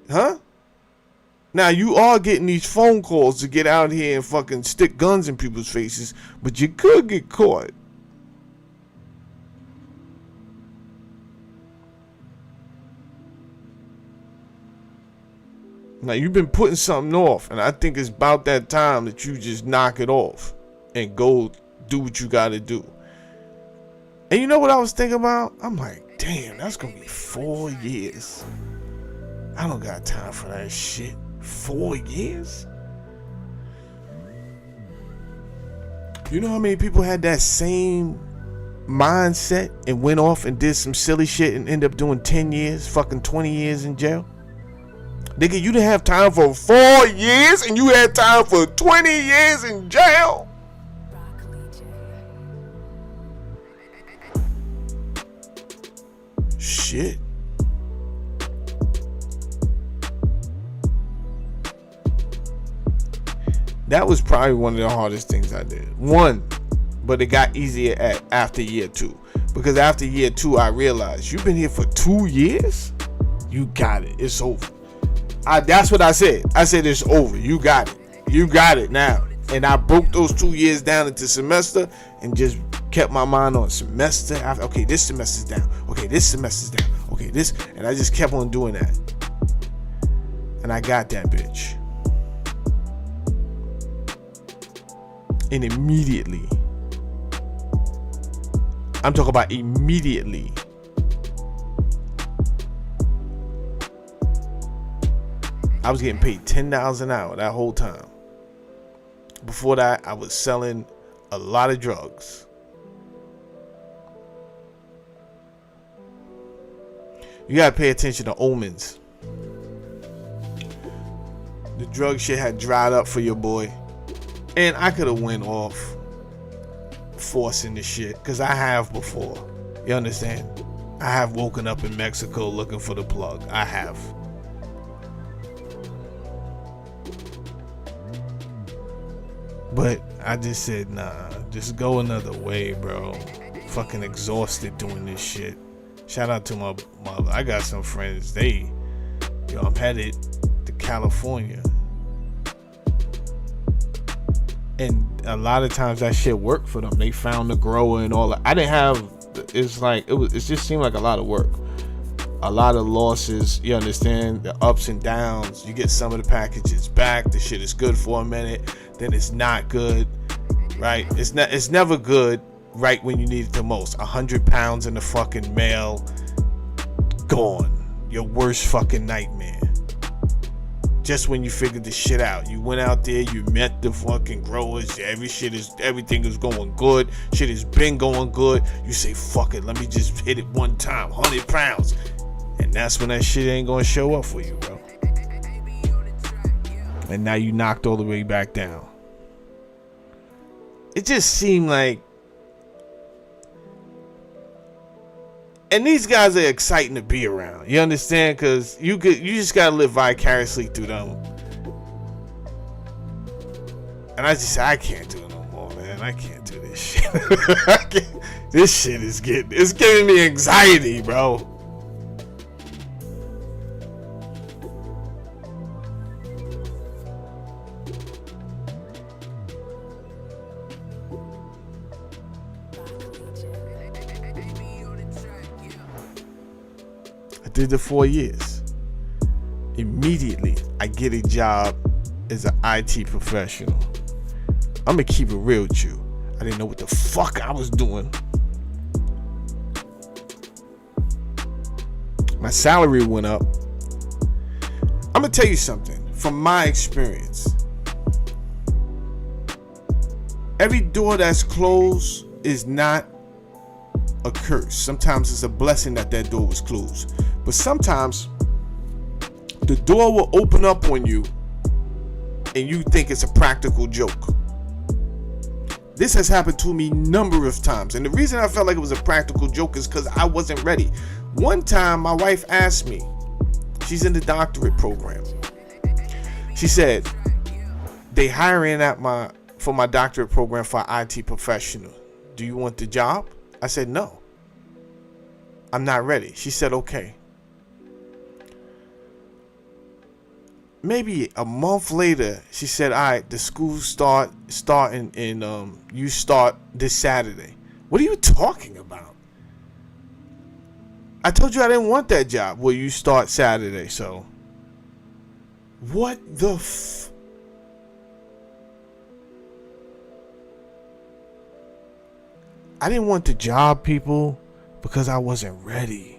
Huh? Now you are getting these phone calls to get out here and fucking stick guns in people's faces, but you could get caught. Now, you've been putting something off, and I think it's about that time that you just knock it off and go do what you got to do. And you know what I was thinking about? I'm like, damn, that's going to be 4 years. I don't got time for that shit. 4 years? You know how many people had that same mindset and went off and did some silly shit and ended up doing 10 years, fucking 20 years in jail? Nigga, you didn't have time for 4 years and you had time for 20 years in jail? Shit. That was probably one of the hardest things I did. One, but it got easier after year 2. Because after year 2, I realized, you've been here for 2 years? You got it. It's over. That's what I said. I said, it's over. You got it. You got it now. And I broke those 2 years down into semester and just kept my mind on semester after. Okay, this semester's down. Okay, this semester's down. Okay, this. And I just kept on doing that. And I got that bitch. And immediately, I'm talking about immediately, I was getting paid $10 an hour that whole time. Before that, I was selling a lot of drugs. You gotta pay attention to omens. The drug shit had dried up for your boy. And I could have went off forcing the shit, because I have before. You understand? I have woken up in Mexico looking for the plug. I have. But I just said, nah, just go another way, bro. Fucking exhausted doing this shit. Shout out to my mother. I got some friends. I'm headed to California. And a lot of times that shit worked for them. They found the grower and all that. I didn't have, it just seemed like a lot of work. A lot of losses, you understand? The ups and downs. You get some of the packages back. The shit is good for a minute. Then it's not good, right? It's never good right when you need it the most. 100 pounds in the fucking mail. Gone. Your worst fucking nightmare. Just when you figured the shit out, you went out there, you met the fucking growers, everything is going good, shit has been going good. You say, fuck it, let me just hit it one time, 100 pounds. And that's when that shit ain't gonna show up for you, bro. And now you knocked all the way back down. It just seemed like, and these guys are exciting to be around. You understand? Because you just gotta live vicariously through them. And I just said, I can't do it no more, man. I can't do this shit. This shit is giving me anxiety, bro. Did the 4 years. Immediately, I get a job as an IT professional. I'm gonna keep it real with you. I didn't know what the fuck I was doing. My salary went up. I'm gonna tell you something from my experience. Every door that's closed is not a curse. Sometimes it's a blessing that door was closed. But sometimes the door will open up on you and you think it's a practical joke. This has happened to me a number of times. And the reason I felt like it was a practical joke is because I wasn't ready. One time my wife asked me, she's in the doctorate program. She said, they hiring for my doctorate program for IT professional. Do you want the job? I said, no, I'm not ready. She said, okay. Maybe a month later, she said, all right, the school starting in, you start this Saturday. What are you talking about? I told you I didn't want that job. Well, you start Saturday, so What the I didn't want the job, people, because I wasn't ready.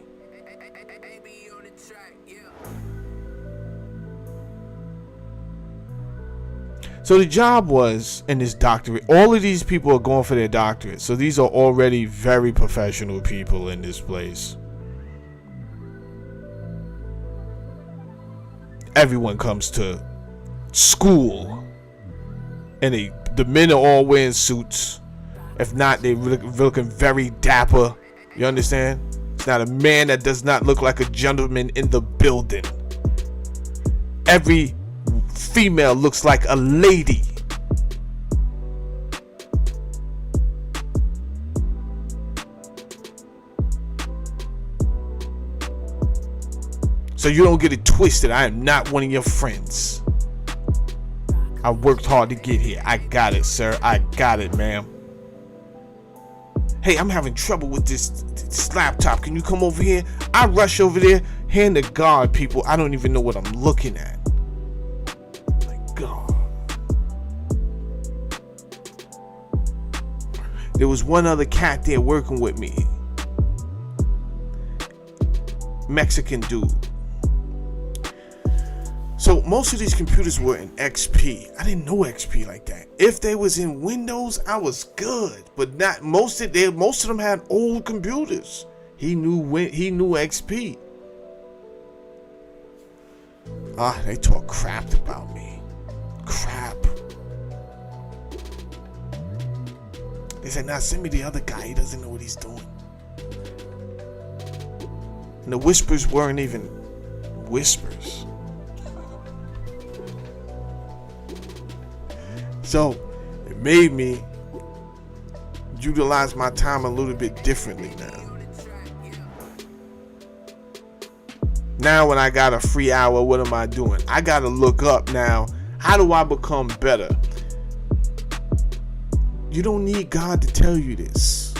So the job was in this doctorate. All of these people are going for their doctorate. So these are already very professional people in this place. Everyone comes to school, and the men are all wearing suits. If not, they're looking very dapper. You understand? It's not a man that does not look like a gentleman in the building. Every female looks like a lady. So you don't get it twisted. I am not one of your friends. I worked hard to get here. I got it, sir. I got it, ma'am. Hey, I'm having trouble with this laptop. Can you come over here? I rush over there, hand the guard, people. I don't even know what I'm looking at. My God. There was one other cat there working with me. Mexican dude. So most of these computers were in XP. I didn't know XP like that. If they was in Windows, I was good. But not most of them had old computers. He knew XP. They talk crap about me. Crap. They said, "Nah, send me the other guy. He doesn't know what he's doing." And the whispers weren't even whispers. So it made me utilize my time a little bit differently now. Now when I got a free hour, what am I doing? I gotta look up now. How do I become better? You don't need God to tell you this.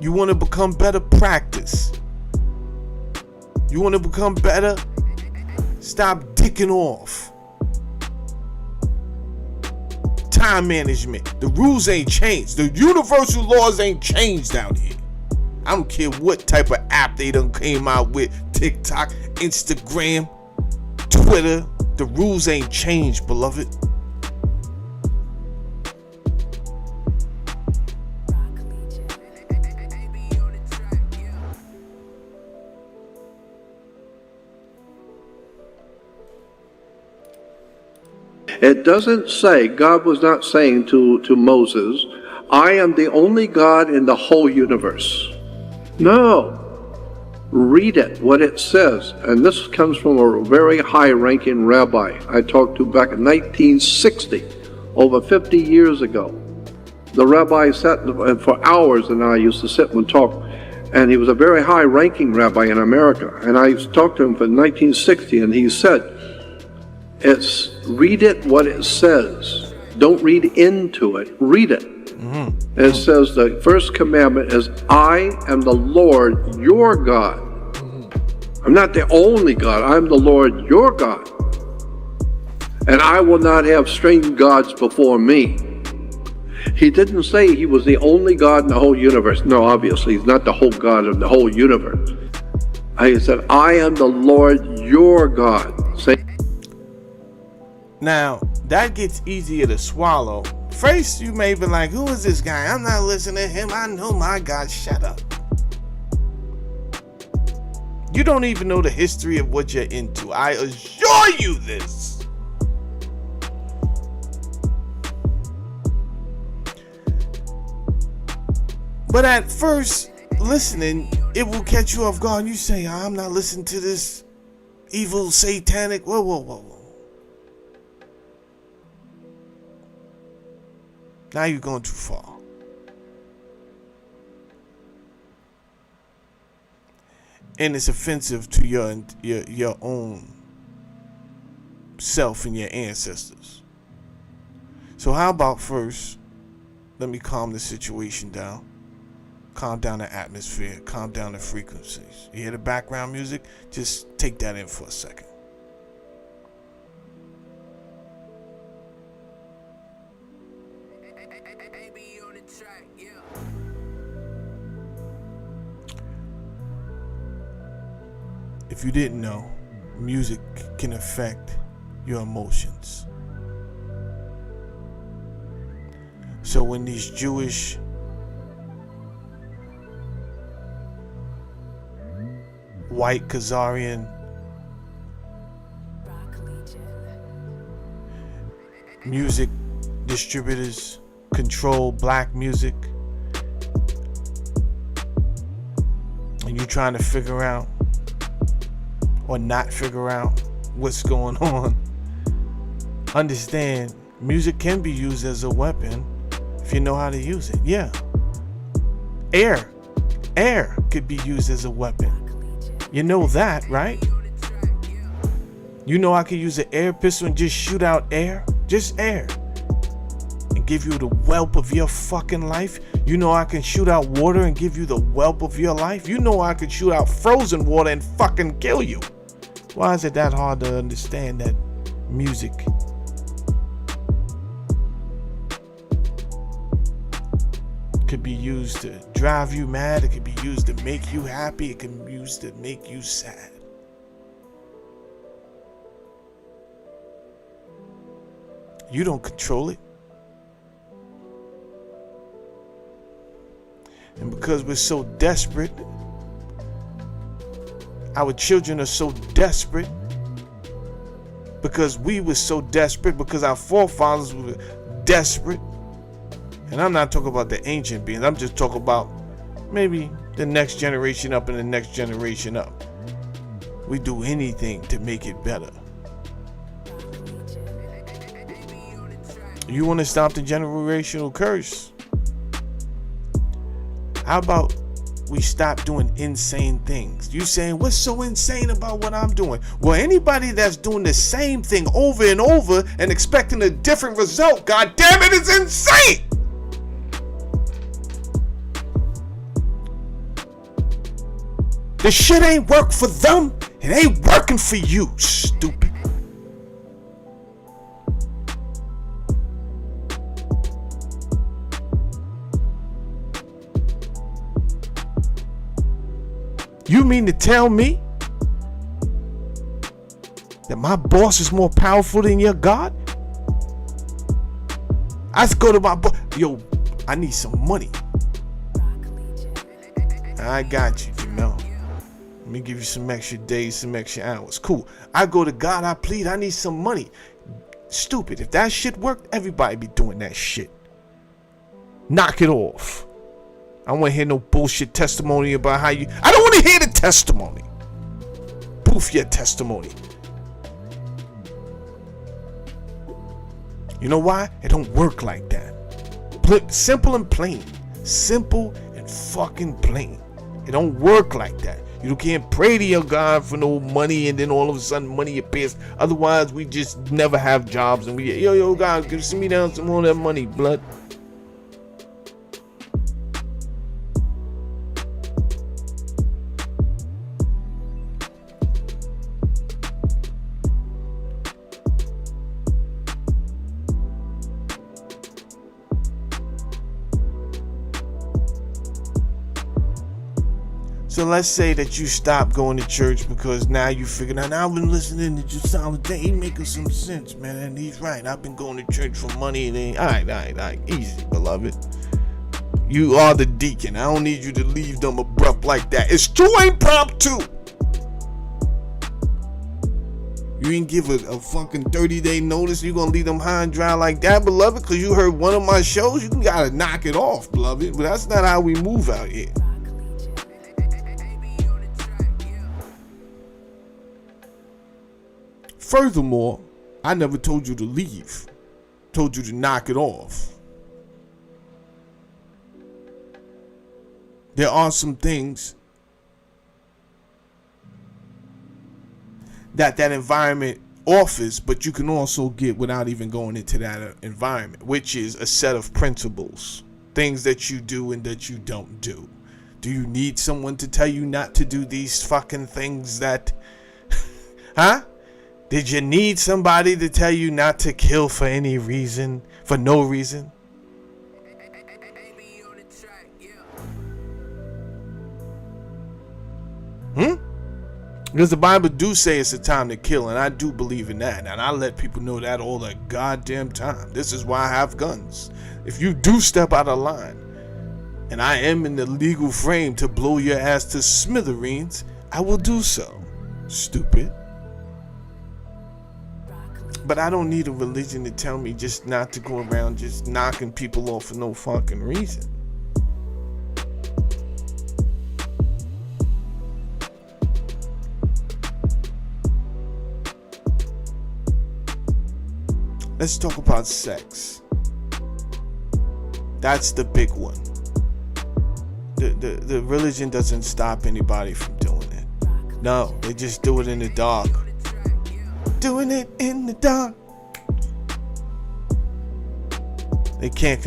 You want to become better? Practice. You want to become better? Stop dicking off. Time management. The rules ain't changed. The universal laws ain't changed out here. I don't care what type of app they done came out with. TikTok, Instagram, Twitter. The rules ain't changed, beloved. It doesn't say, God was not saying to Moses, I am the only God in the whole universe. No. Read it, what it says. And this comes from a very high-ranking rabbi I talked to back in 1960, over 50 years ago. The rabbi sat for hours, and I used to sit and talk. And he was a very high-ranking rabbi in America. And I talked to him for 1960, and he said, read it what it says. Don't read into it. Read it. Mm-hmm. It says the first commandment is, I am the Lord your God. Mm-hmm. I'm not the only God. I'm the Lord your God. And I will not have strange gods before me. He didn't say he was the only God in the whole universe. No, obviously, he's not the whole God of the whole universe. He said, I am the Lord your God. Now, that gets easier to swallow. First, you may be like, who is this guy? I'm not listening to him. I know my God. Shut up. You don't even know the history of what you're into. I assure you this. But at first, listening, it will catch you off guard. You say, I'm not listening to this evil, satanic. Whoa, whoa, whoa, whoa. Now you're going too far. And it's offensive to your own self and your ancestors. So how about first, let me calm the situation down. calm down the atmosphere, calm down the frequencies. You hear the background music? Just take that in for a second. If you didn't know, music can affect your emotions. So when these Jewish white Khazarian music distributors control black music, and you're trying to figure out or not figure out what's going on, understand music can be used as a weapon if you know how to use it. Yeah. Air could be used as a weapon. You know that, right? You know I could use an air pistol and just shoot out air, just air, and give you the whelp of your fucking life. You know I can shoot out water and give you the whelp of your life. You know I could shoot out frozen water and fucking kill you. Why is it that hard to understand that music could be used to drive you mad, it could be used to make you happy, it can be used to make you sad? You don't control it. And because we're so desperate, our children are so desperate, because we were so desperate, because our forefathers were desperate. And I'm not talking about the ancient beings, I'm just talking about maybe the next generation up and the next generation up. We do anything to make it better. You want to stop the generational curse? How about we stop doing insane things? You saying, what's so insane about what I'm doing? Well, anybody that's doing the same thing over and over and expecting a different result, god damn it, is insane. The shit ain't work for them, it ain't working for you, stupid. You mean to tell me that my boss is more powerful than your God? I go to my boss. Yo, I need some money. I got you, Jamel. Let me give you some extra days, some extra hours. Cool. I go to God, I plead, I need some money. Stupid. If that shit worked, everybody be doing that shit. Knock it off. I don't want to hear no bullshit testimony about how you... I don't want to hear the testimony. Poof your testimony. You know why? It don't work like that. Simple and plain. Simple and fucking plain. It don't work like that. You can't pray to your God for no money and then all of a sudden money appears. Otherwise, we just never have jobs and we... Yo, God, give me down some more of that money, blood. So let's say that you stop going to church because now you figured out, I've been listening to just solid day. He making some sense, man. And he's right. I've been going to church for money. And all right. Easy, beloved. You are the deacon. I don't need you to leave them abrupt like that. It's too impromptu. You ain't give a fucking 30-day notice. You gonna leave them high and dry like that, beloved? Because you heard one of my shows? You gotta knock it off, beloved. But that's not how we move out here. Furthermore, I never told you to leave. Told you to knock it off. There are some things that environment offers, but you can also get without even going into that environment, which is a set of principles, things that you do and that you don't do. Do you need someone to tell you not to do these fucking things that... Huh? Did you need somebody to tell you not to kill for any reason? For no reason? Because the Bible do say it's a time to kill, and I do believe in that. And I let people know that all the goddamn time. This is why I have guns. If you do step out of line, and I am in the legal frame to blow your ass to smithereens, I will do so. Stupid. But I don't need a religion to tell me just not to go around just knocking people off for no fucking reason. Let's talk about sex. That's the big one. The religion doesn't stop anybody from doing it. No, they just do it in the dark. Doing it in the dark. We can't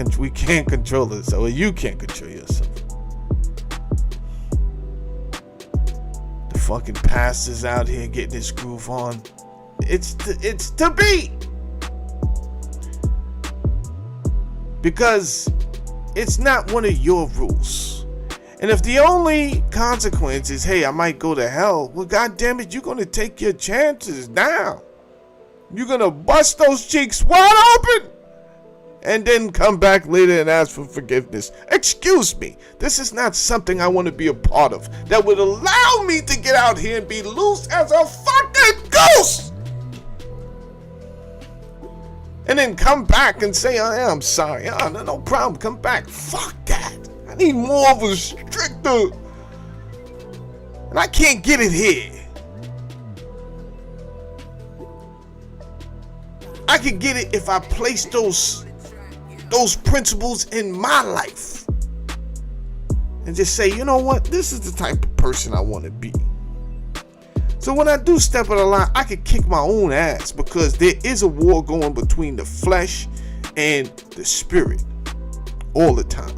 control it, so you can't control yourself. The fucking pastors out here getting this groove on. It's to be. Because it's not one of your rules. And if the only consequence is, hey, I might go to hell, well, goddamn it, you're going to take your chances now. You're going to bust those cheeks wide open and then come back later and ask for forgiveness. Excuse me, this is not something I want to be a part of that would allow me to get out here and be loose as a fucking goose. And then come back and say, I'm sorry. Oh, no problem. Come back. Fuck that. I need more of a stricter. And I can't get it here. I can get it if I place those principles in my life. And just say, you know what? This is the type of person I want to be. So when I do step out of line, I can kick my own ass because there is a war going between the flesh and the spirit all the time.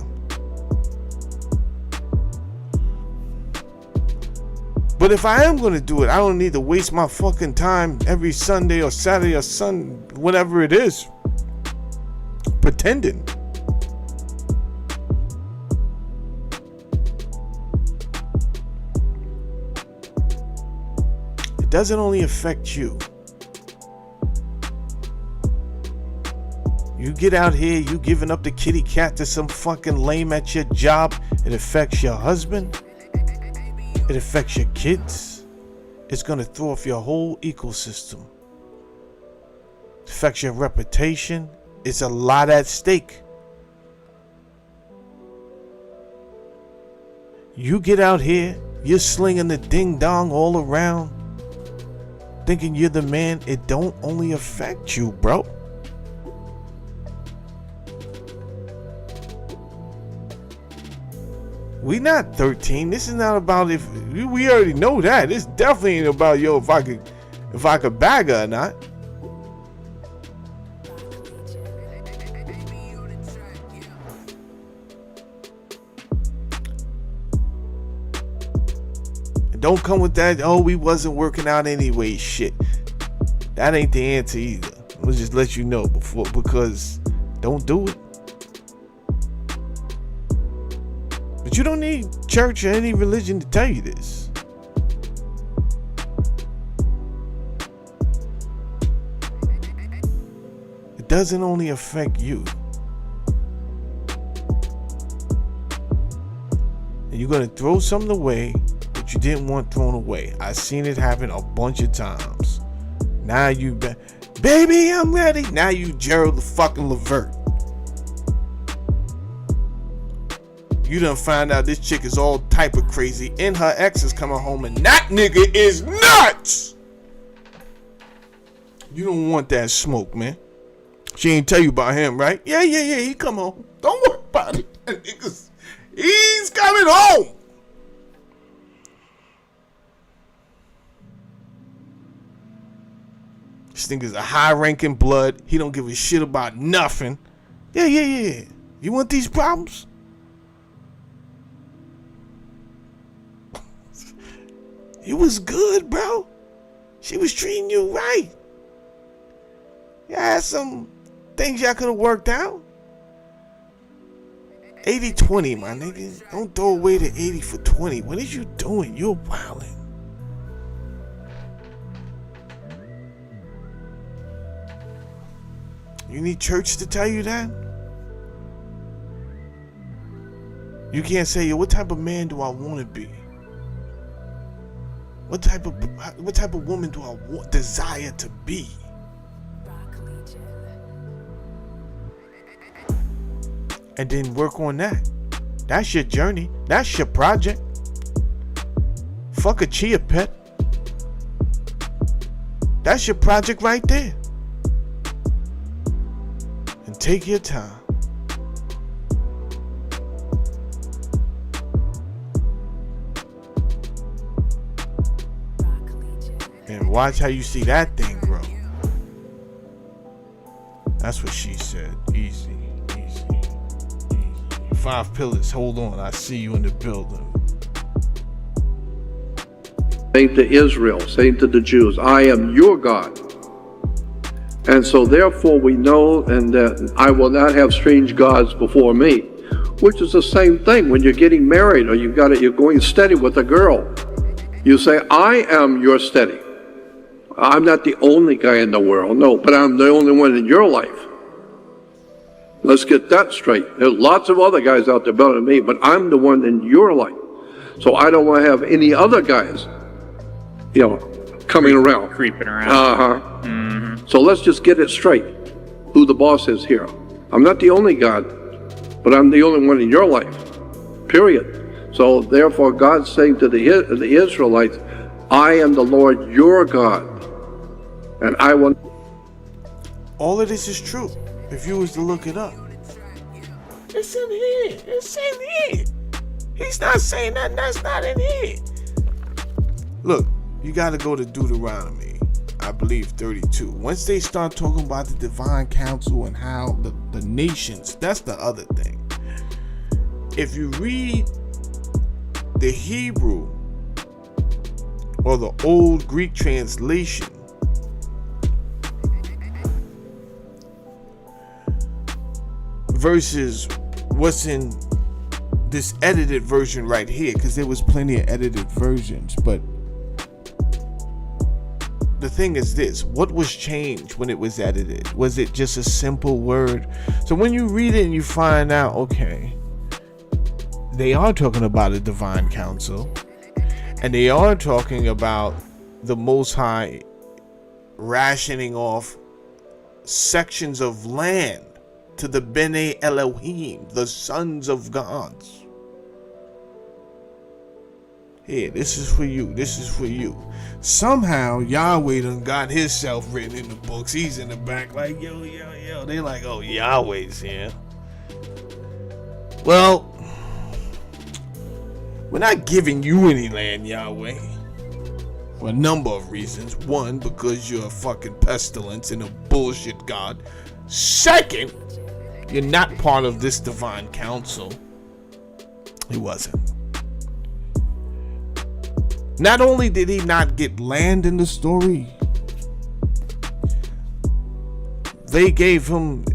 But if I am going to do it, I don't need to waste my fucking time every Sunday or Saturday or whatever it is, pretending. It doesn't only affect you. You get out here, you giving up the kitty cat to some fucking lame at your job. It affects your husband. It affects your kids. It's going to throw off your whole ecosystem. It affects your reputation. It's a lot at stake. You get out here, you're slinging the ding dong all around, thinking you're the man. It don't only affect you, bro. We not 13. This is not about if we already know that. This definitely ain't about if I could bag her or not. And don't come with that, oh, we wasn't working out anyway shit. That ain't the answer either. I'm gonna just let you know because don't do it. But you don't need church or any religion to tell you this. It doesn't only affect you. And you're going to throw something away that you didn't want thrown away. I've seen it happen a bunch of times. Now you, baby, I'm ready. Now you Gerald the fucking Levert. You done find out this chick is all type of crazy and her ex is coming home and that nigga is nuts. You don't want that smoke, man. She ain't tell you about him, right? Yeah, he come home. Don't worry about it. That nigga's, he's coming home. This nigga's a high-ranking blood. He don't give a shit about nothing. Yeah. You want these problems? You was good, bro. She was treating you right. You had some things y'all could have worked out. 80-20, my nigga. Don't throw away the 80 for 20. What is you doing? You're wilding. You need church to tell you that? You can't say, yo, what type of man do I want to be? What type of woman do I desire to be? And then work on that. That's your journey. That's your project. Fuck a chia pet. That's your project right there. And take your time. And watch how you see that thing grow. That's what she said. Easy, easy, easy. 5 pillars. Hold on. I see you in the building. Saying to Israel, saying to the Jews, I am your God. And so therefore we know and that I will not have strange gods before me, which is the same thing when you're getting married or you're going steady with a girl. You say, I am your steady. I'm not the only guy in the world, no, but I'm the only one in your life. Let's get that straight. There's lots of other guys out there better than me, but I'm the one in your life. So I don't want to have any other guys, coming around. Creeping around. Mm-hmm. So let's just get it straight, who the boss is here. I'm not the only God, but I'm the only one in your life, period. So therefore God's saying to the Israelites, I am the Lord your God. And I will. All of this is true. If you was to look it up, it's in here. It's in here. He's not saying that. That's not in here. Look, you got to go to Deuteronomy, I believe 32. Once they start talking about the divine council and how the nations, that's the other thing. If you read the Hebrew or the old Greek translation, versus what's in this edited version right here, because there was plenty of edited versions, but the thing is this: what was changed when it was edited? Was it just a simple word? So when you read it and you find out, okay, they are talking about a divine council, and they are talking about the Most High rationing off sections of land to the Bene Elohim, the sons of gods. Here, this is for you. This is for you. Somehow Yahweh done got himself written in the books. He's in the back like, yo. They like, oh, Yahweh's here. Well, we're not giving you any land, Yahweh. For a number of reasons. One, because you're a fucking pestilence and a bullshit god. Second, you're not part of this divine council. He wasn't. Not only did he not get land in the story, they gave him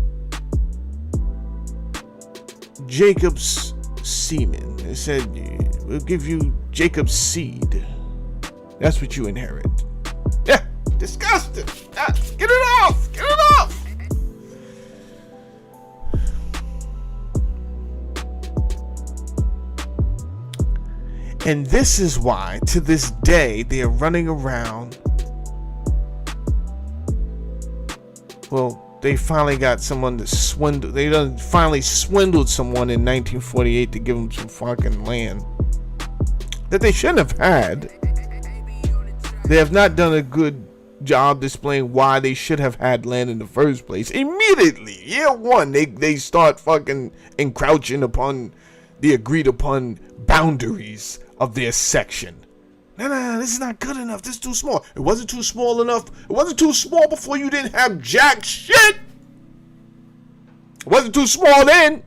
Jacob's semen. They said, we'll give you Jacob's seed. That's what you inherit. Yeah, disgusting. Get it off. Get it off. And this is why, to this day, they are running around. Well, they finally got someone to swindle. They done finally swindled someone in 1948 to give them some fucking land that they shouldn't have had. They have not done a good job displaying why they should have had land in the first place. Immediately, year one, they start fucking encroaching upon the agreed upon boundaries of their section. No, this is not good enough. This is too small. It wasn't too small enough. It wasn't too small before you didn't have jack shit. It wasn't too small then.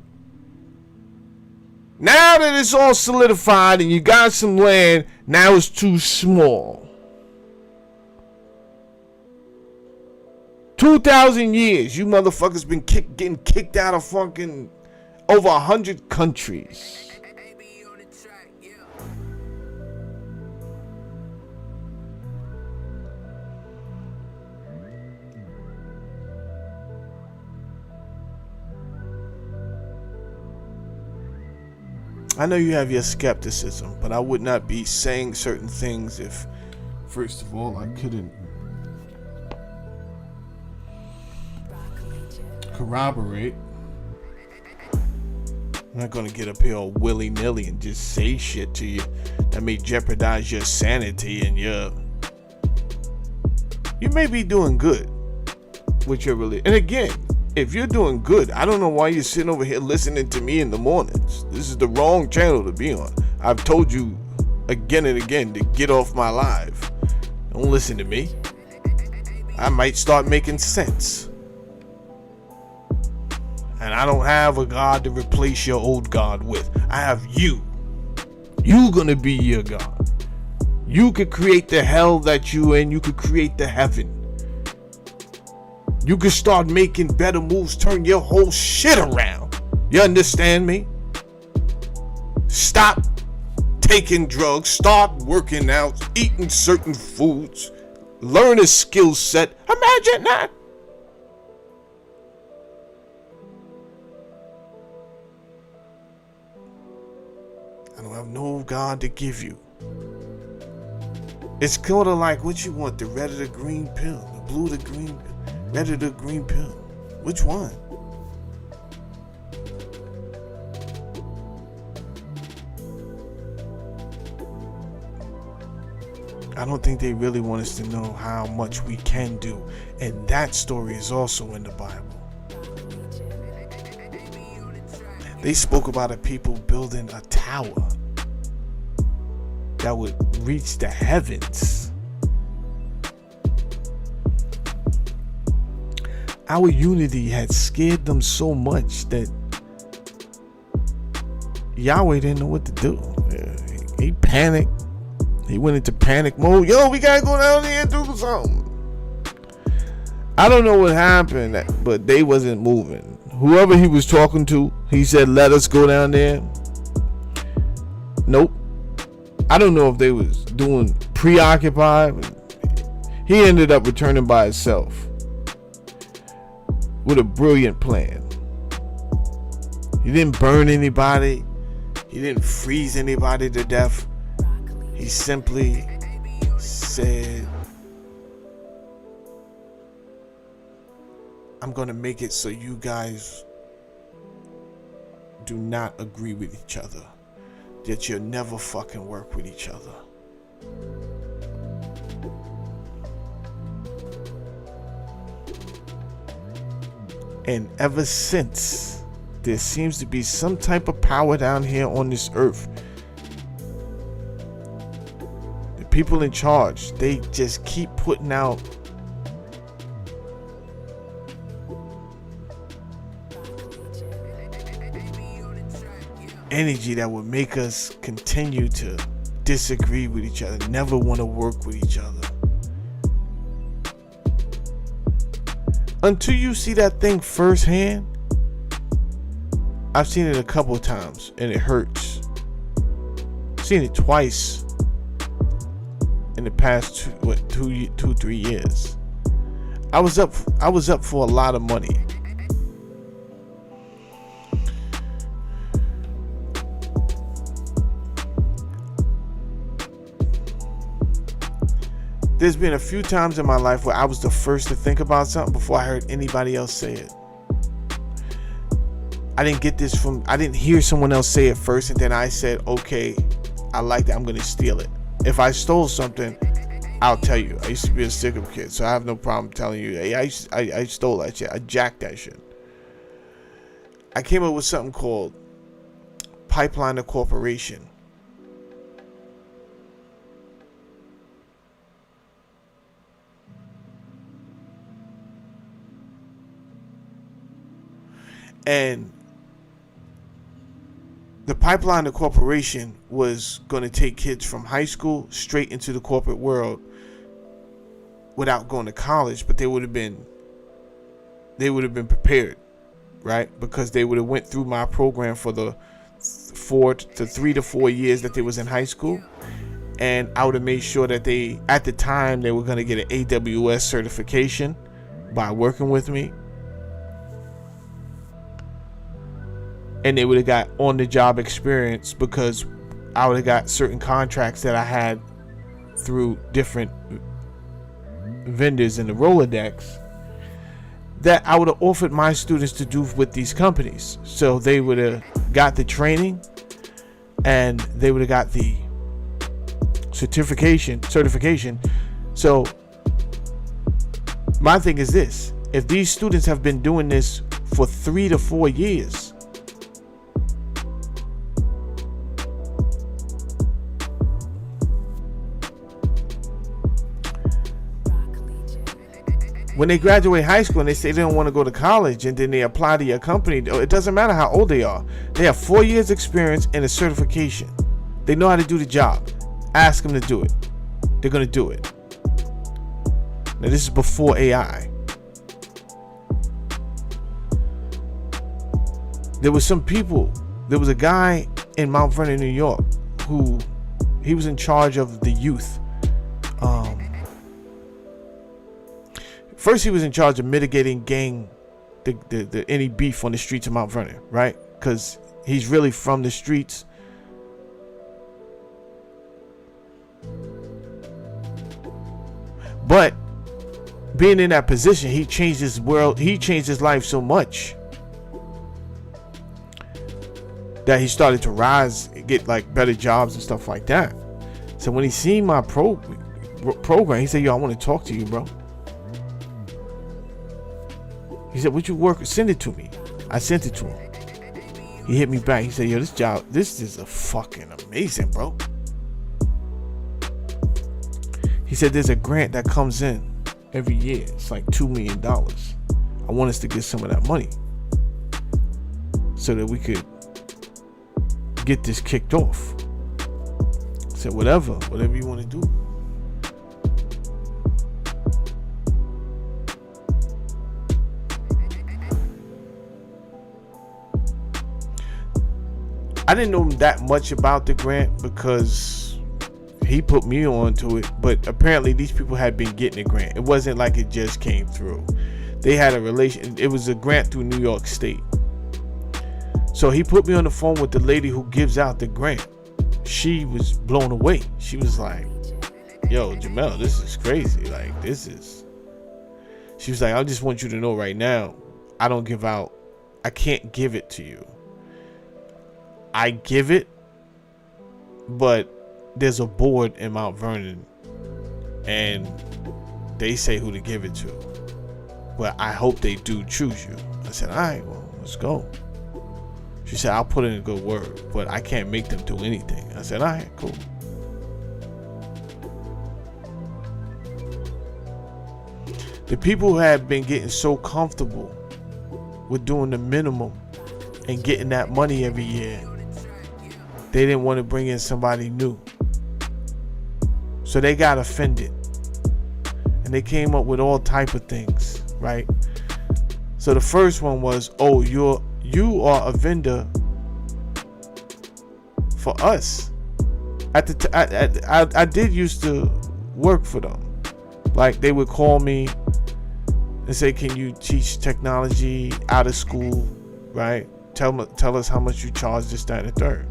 Now that it's all solidified and you got some land, now it's too small. 2,000 years, you motherfuckers been getting kicked out of fucking over 100 countries. I know you have your skepticism, but I would not be saying certain things if, first of all, I couldn't corroborate. I'm not gonna get up here all willy-nilly and just say shit to you that may jeopardize your sanity and you may be doing good with your religion. And again, if you're doing good, I don't know why you're sitting over here listening to me in the mornings. This is the wrong channel to be on. I've told you again and again to get off my live. Don't listen to me. I might start making sense. And I don't have a God to replace your old God with. I have you. You gonna be your God. You could create the hell that you in. You could create the heaven. You can start making better moves, turn your whole shit around. You understand me? Stop taking drugs, start working out, eating certain foods, learn a skill set. Imagine that. I don't have no God to give you. It's kind of like what you want, the red or the green pill, the blue or the green, red or the green pill. Which one? I don't think they really want us to know how much we can do. And that story is also in the Bible. They spoke about a people building a tower that would reach the heavens. Our unity had scared them so much that Yahweh didn't know what to do. He panicked. He went into panic mode. Yo, we gotta go down there and do something. I don't know what happened, but they wasn't moving. Whoever he was talking to, he said, let us go down there. Nope. I don't know if they was doing preoccupied. He ended up returning by himself with a brilliant plan. He didn't burn anybody. He didn't freeze anybody to death. He simply said, I'm going to make it so you guys do not agree with each other. That you'll never fucking work with each other. And ever since, there seems to be some type of power down here on this earth. The people in charge, they just keep putting out energy that would make us continue to disagree with each other, never want to work with each other. Until you see that thing firsthand. I've seen it a couple of times and it hurts. I've seen it twice in the past 3 years. I was up for a lot of money. There's been a few times in my life where I was the first to think about something before I heard anybody else say it. I didn't hear someone else say it first, and then I said, okay, I like that, I'm gonna steal it. If I stole something, I'll tell you. I used to be a stick-up kid, so I have no problem telling you, hey, I stole that shit. I jacked that shit. I came up with something called Pipeline of Corporation. And the pipeline to corporation was going to take kids from high school straight into the corporate world without going to college, but they would have been prepared, right? Because they would have went through my program for the 3 to 4 years that they was in high school, and I would have made sure that they, at the time, they were going to get an AWS certification by working with me, and they would have got on-the-job experience because I would have got certain contracts that I had through different vendors in the Rolodex that I would have offered my students to do with these companies. So they would have got the training and they would have got the certification. So my thing is this: if these students have been doing this for 3 to 4 years, when they graduate high school and they say they don't want to go to college, and then they apply to your company, it doesn't matter how old they are. They have 4 years experience and a certification. They know how to do the job. Ask them to do it. They're going to do it. Now, this is before AI. There was a guy in Mount Vernon, New York, who he was in charge of the youth. First, he was in charge of mitigating any beef on the streets of Mount Vernon, right? Because he's really from the streets. But being in that position, he changed his world. He changed his life so much that he started to rise, get like better jobs and stuff like that. So when he seen my program, he said, "Yo, I want to talk to you, bro." He said, "What you work? Send it to me." I sent it to him. He hit me back. He said, "Yo, this is a fucking amazing, bro." He said, "There's a grant that comes in every year. It's like $2 million. I want us to get some of that money so that we could get this kicked off." I said, whatever you want to do." I didn't know that much about the grant because he put me onto it, but apparently these people had been getting a grant. It wasn't like it just came through. They had a relation. It was a grant through New York State. So he put me on the phone with the lady who gives out the grant. She was blown away. She was like, "Yo, Jamel, this is crazy. Like, she was like, "I just want you to know right now, I can't give it to you. I give it, but there's a board in Mount Vernon and they say who to give it to. But I hope they do choose you." I said, "All right, well, let's go." She said, "I'll put in a good word, but I can't make them do anything." I said, "All right, cool." The people who had been getting so comfortable with doing the minimum and getting that money every year, they didn't want to bring in somebody new. So they got offended. And they came up with all type of things, right? So the first one was, "Oh, you are a vendor for us." I did used to work for them. Like, they would call me and say, "Can you teach technology out of school?" Right? Tell us how much you charge, this, that, and the third.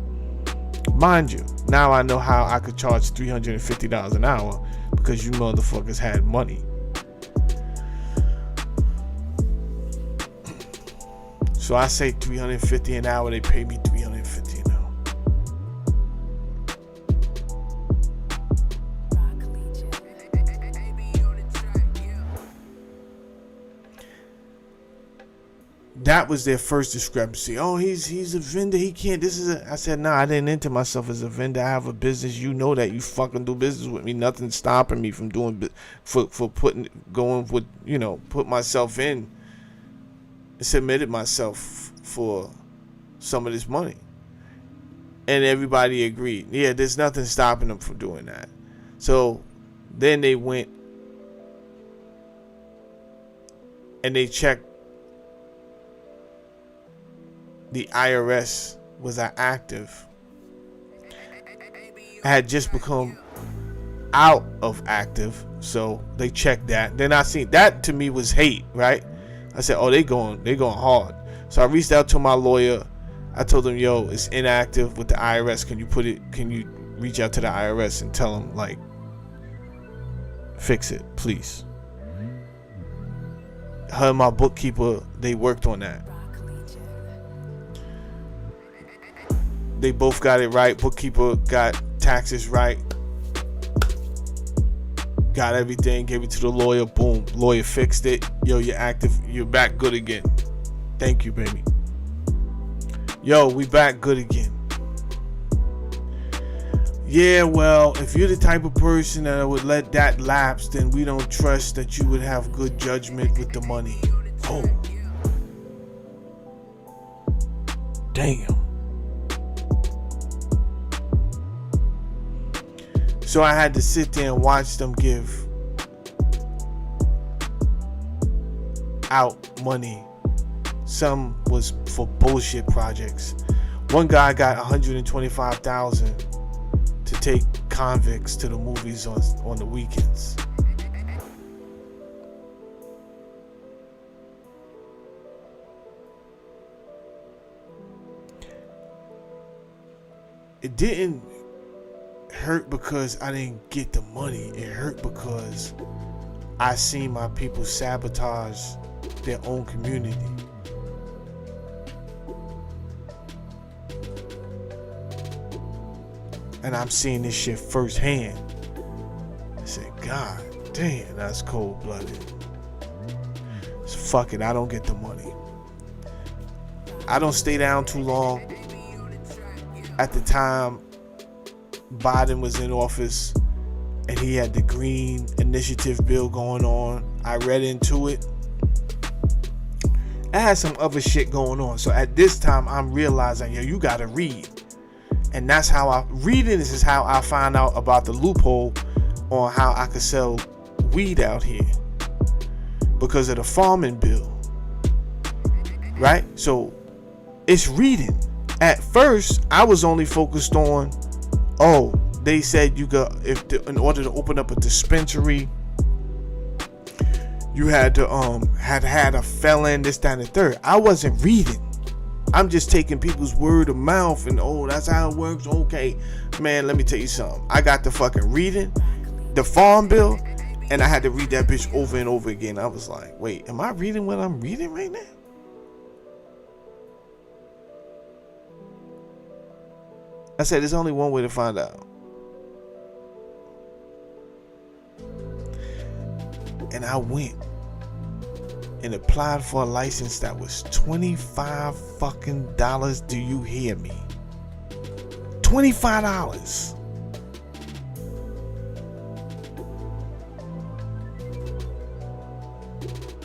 Mind you, now I know how I could charge $350 an hour because you motherfuckers had money. So I say $350 an hour, they pay me $350 an hour. That was their first discrepancy. "Oh, he's a vendor. He can't. I said, "Nah, I didn't enter myself as a vendor. I have a business. You know that. You fucking do business with me. Nothing's stopping me from doing put myself in and submitted myself for some of this money." And everybody agreed. Yeah, there's nothing stopping them from doing that. So then they went and they checked the IRS was active. I had just become out of active, so they checked that. Then I seen that, to me was hate, right? I said, oh, they going hard. So I reached out to my lawyer. I told him, yo, it's inactive with the IRS. Can you reach out to the IRS and tell them, like, fix it, please? Her and my bookkeeper, they worked on that. They both got it right. Bookkeeper got taxes right. Got everything, gave it to the lawyer. Boom, lawyer fixed it. Yo, you're active. You're back good again. Thank you, baby. Yo, we back good again. Yeah, well, if you're the type of person that would let that lapse, then we don't trust that you would have good judgment with the money. Oh. Damn. So I had to sit there and watch them give out money. Some was for bullshit projects. One guy got $125,000 to take convicts to the movies on the weekends. It didn't hurt because I didn't get the money. It hurt because I seen my people sabotage their own community. And I'm seeing this shit firsthand. I said, God damn, that's cold-blooded. So fuck it, I don't get the money. I don't stay down too long. At the time, Biden was in office and he had the Green Initiative bill going on. I read into it. I had some other shit going on. So at this time, I'm realizing, yo, you gotta read. And that's how this is how I found out about the loophole on how I could sell weed out here. Because of the farming bill. Right? So it's reading. At first, I was only focused on, oh, they said you got, in order to open up a dispensary, you had to had a felon, this, that, and the third. I wasn't reading. I'm just taking people's word of mouth and, oh, that's how it works. Okay, man, let me tell you something. I got the fucking reading, the farm bill, and I had to read that bitch over and over again. I was like, wait, am I reading what I'm reading right now? I said, there's only one way to find out. And I went and applied for a license that was $25 fucking dollars. Do you hear me? $25.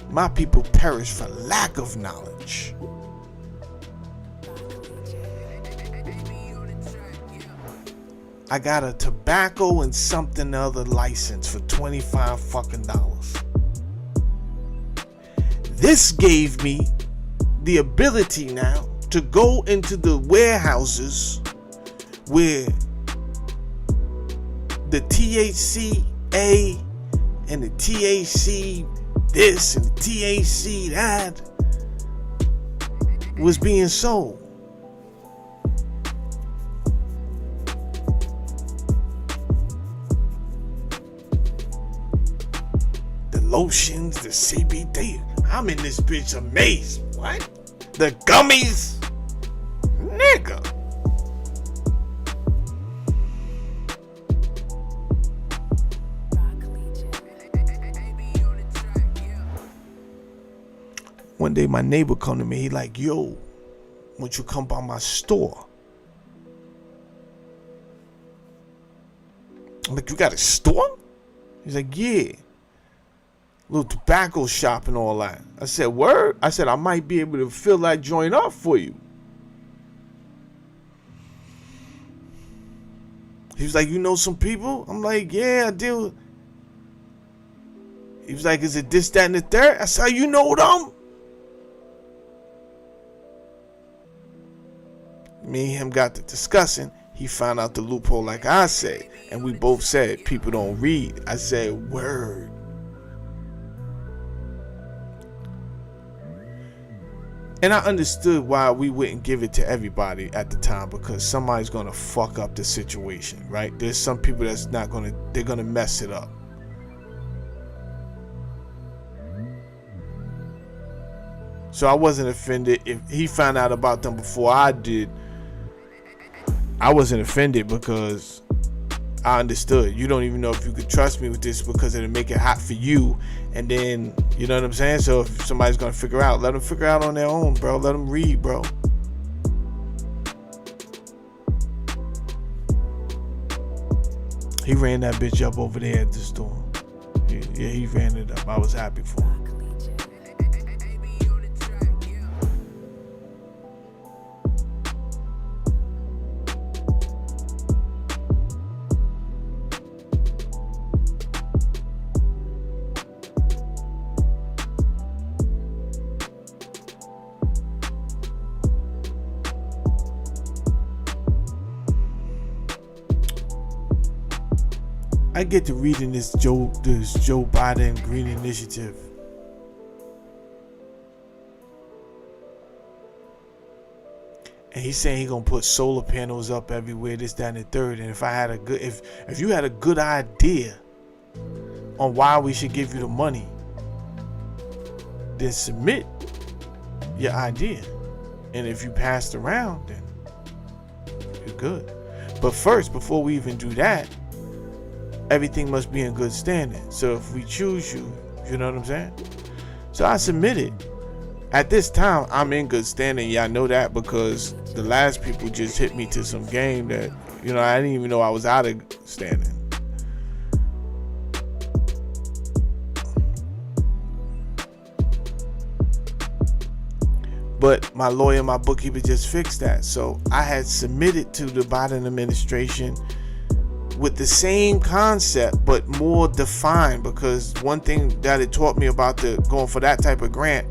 My people perish for lack of knowledge. I got a tobacco and something other license for $25 fucking dollars. This gave me the ability now to go into the warehouses where the THC-A and the THC this and the THC that was being sold. Lotions, the CBD. I'm in this bitch amazed. What? The gummies? Nigga. One day my neighbor come to me, he like, yo, won't you come by my store? I'm like, you got a store? He's like, yeah. Little tobacco shop and all that. I said, word? I said, I might be able to fill that joint up for you. He was like, you know some people? I'm like, yeah, I do. He was like, is it this, that, and the third? I said, you know them? Me and him got to discussing. He found out the loophole like I said. And we both said, people don't read. I said, word. And I understood why we wouldn't give it to everybody at the time, because somebody's going to fuck up the situation, right? There's some people that's not going to, they're going to mess it up. So I wasn't offended. If he found out about them before I did, I wasn't offended because I understood. You don't even know if you could trust me with this because it'll make it hot for you. And then, you know what I'm saying? So if somebody's going to figure out, let them figure out on their own, bro. Let them read, bro. He ran that bitch up over there at the store. Yeah, he ran it up. I was happy for him. I get to reading this Joe Biden Green Initiative. And he's saying he's gonna put solar panels up everywhere, this, that, and the third. And if I had a good, if you had a good idea on why we should give you the money, then submit your idea. And if you passed around, then you're good. But first, before we even do that, everything must be in good standing. So if we choose you, you know what I'm saying? So I submitted. At this time, I'm in good standing. Y'all know that because the last people just hit me to some game that, you know, I didn't even know I was out of standing. But my lawyer, my bookkeeper just fixed that. So I had submitted to the Biden administration with the same concept but more defined, because one thing that it taught me about going for that type of grant,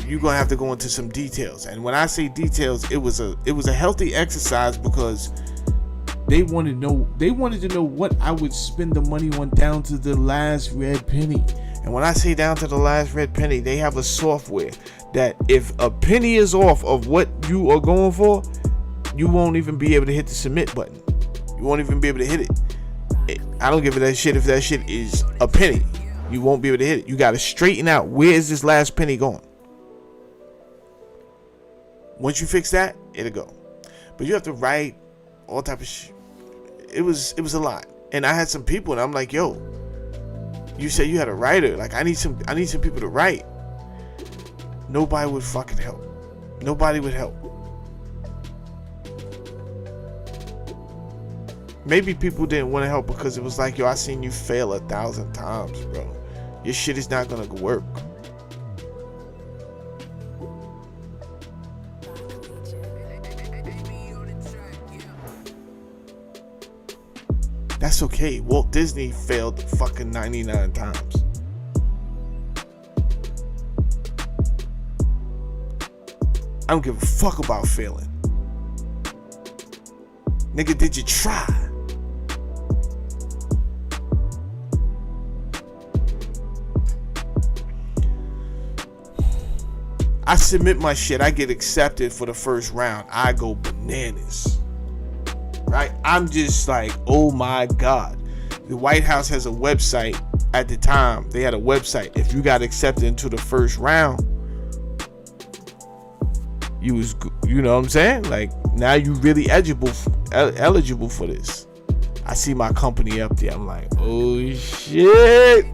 you're gonna have to go into some details. And when I say details, it was a healthy exercise, because they wanted to know what I would spend the money on down to the last red penny. And when I say down to the last red penny, they have a software that if a penny is off of what you are going for, you won't even be able to hit the submit button. You won't even be able to hit it. I don't give a that shit if that shit is a penny. You won't be able to hit it. You got to straighten out, where is this last penny going? Once you fix that, it'll go. But you have to write all type of shit. It was a lot. And I had some people, and I'm like, yo, you said you had a writer. Like, I need some people to write. Nobody would fucking help. Nobody would help. Maybe people didn't want to help because it was like, yo, I seen you fail 1,000 times, bro. Your shit is not gonna work. That's okay. Walt Disney failed fucking 99 times. I don't give a fuck about failing. Nigga, did you try? I submit my shit. I get accepted for the first round. I go bananas. Right? I'm just like, oh my God. The White House has a website. At the time, they had a website. If you got accepted into the first round, you know what I'm saying? Like, now you really eligible for this. I see my company up there. I'm like, oh shit.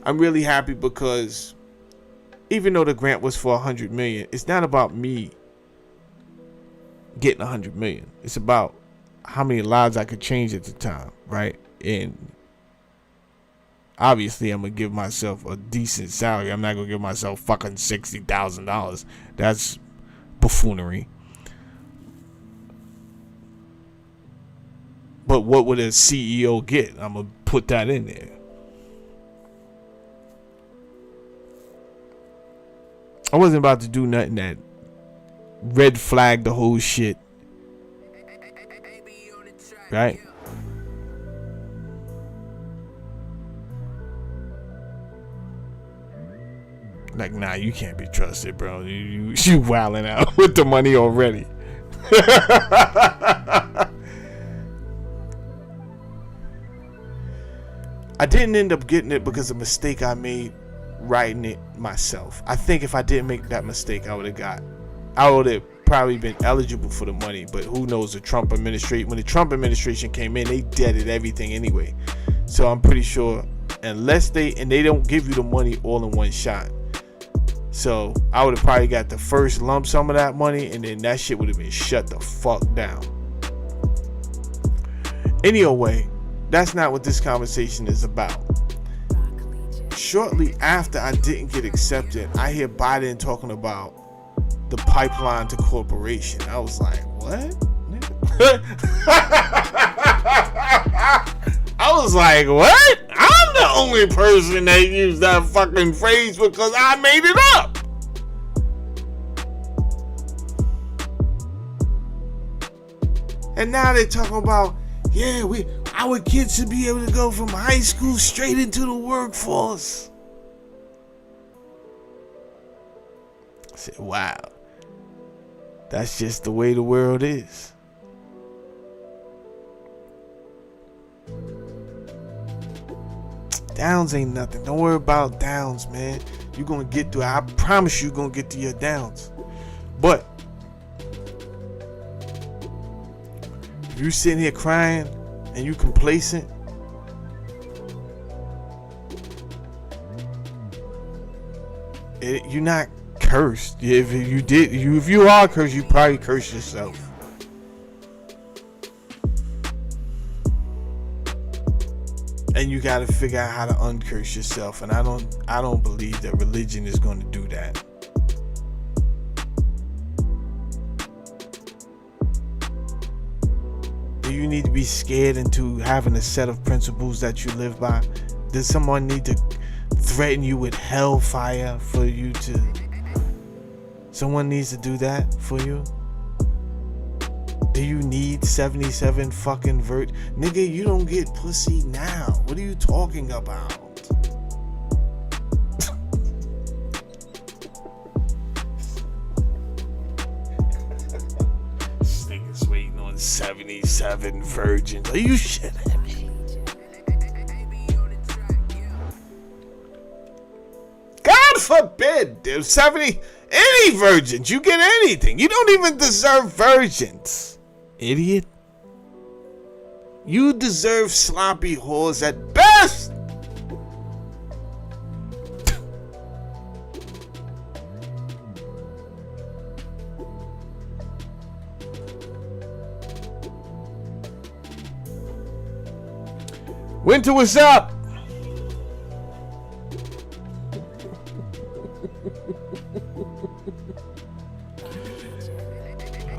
I'm really happy because even though the grant was for $100 million, it's not about me getting $100 million. It's about how many lives I could change at the time, right? And obviously, I'm gonna give myself a decent salary. I'm not gonna give myself fucking $60,000. That's buffoonery. But what would a CEO get? I'm gonna put that in there. I wasn't about to do nothing that red flag the whole shit. Right? Like, nah, you can't be trusted, bro. You wilding out with the money already. I didn't end up getting it because of a mistake I made writing it myself. I think if I didn't make that mistake, I would have probably been eligible for the money. But who knows, when the Trump administration came in, they deaded everything anyway. So I'm pretty sure unless they don't give you the money all in one shot. So I would have probably got the first lump sum of that money, and then that shit would have been shut the fuck down. Anyway, that's not what this conversation is about. Shortly after I didn't get accepted, I hear Biden talking about the pipeline to corporation. I was like, what? I was like, what? I'm the only person that used that fucking phrase because I made it up. And now they're talking about, yeah, our kids should be able to go from high school straight into the workforce. I said, wow. That's just the way the world is. Downs ain't nothing. Don't worry about downs, man. You're going to get through it. I promise you're going to get to your downs. But if you're sitting here crying and you complacent, you're not cursed. If you are cursed, you probably curse yourself. And you got to figure out how to uncurse yourself. And I don't believe that religion is going to do that. Do you need to be scared into having a set of principles that you live by? Does someone need to threaten you with hellfire for you to... Someone needs to do that for you? Do you need 77 fucking Nigga, you don't get pussy now. What are you talking about? This nigga's waiting on 77 virgins. Are you shitting me? God forbid, dude. 70... Any virgins. You get anything. You don't even deserve virgins. Idiot. You deserve sloppy whores at best. Winter, what's up?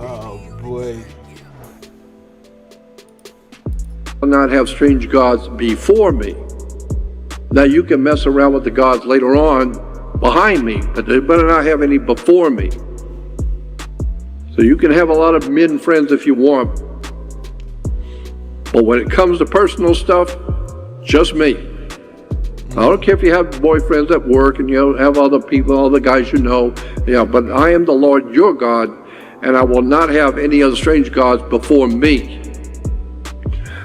Oh boy. Not have strange gods before me. Now you can mess around with the gods later on behind me, but they better not have any before me. So you can have a lot of men friends if you want, but when it comes to personal stuff, just me. I don't care if you have boyfriends at work and you have other people, other guys you know, but I am the Lord your God, and I will not have any other strange gods before me.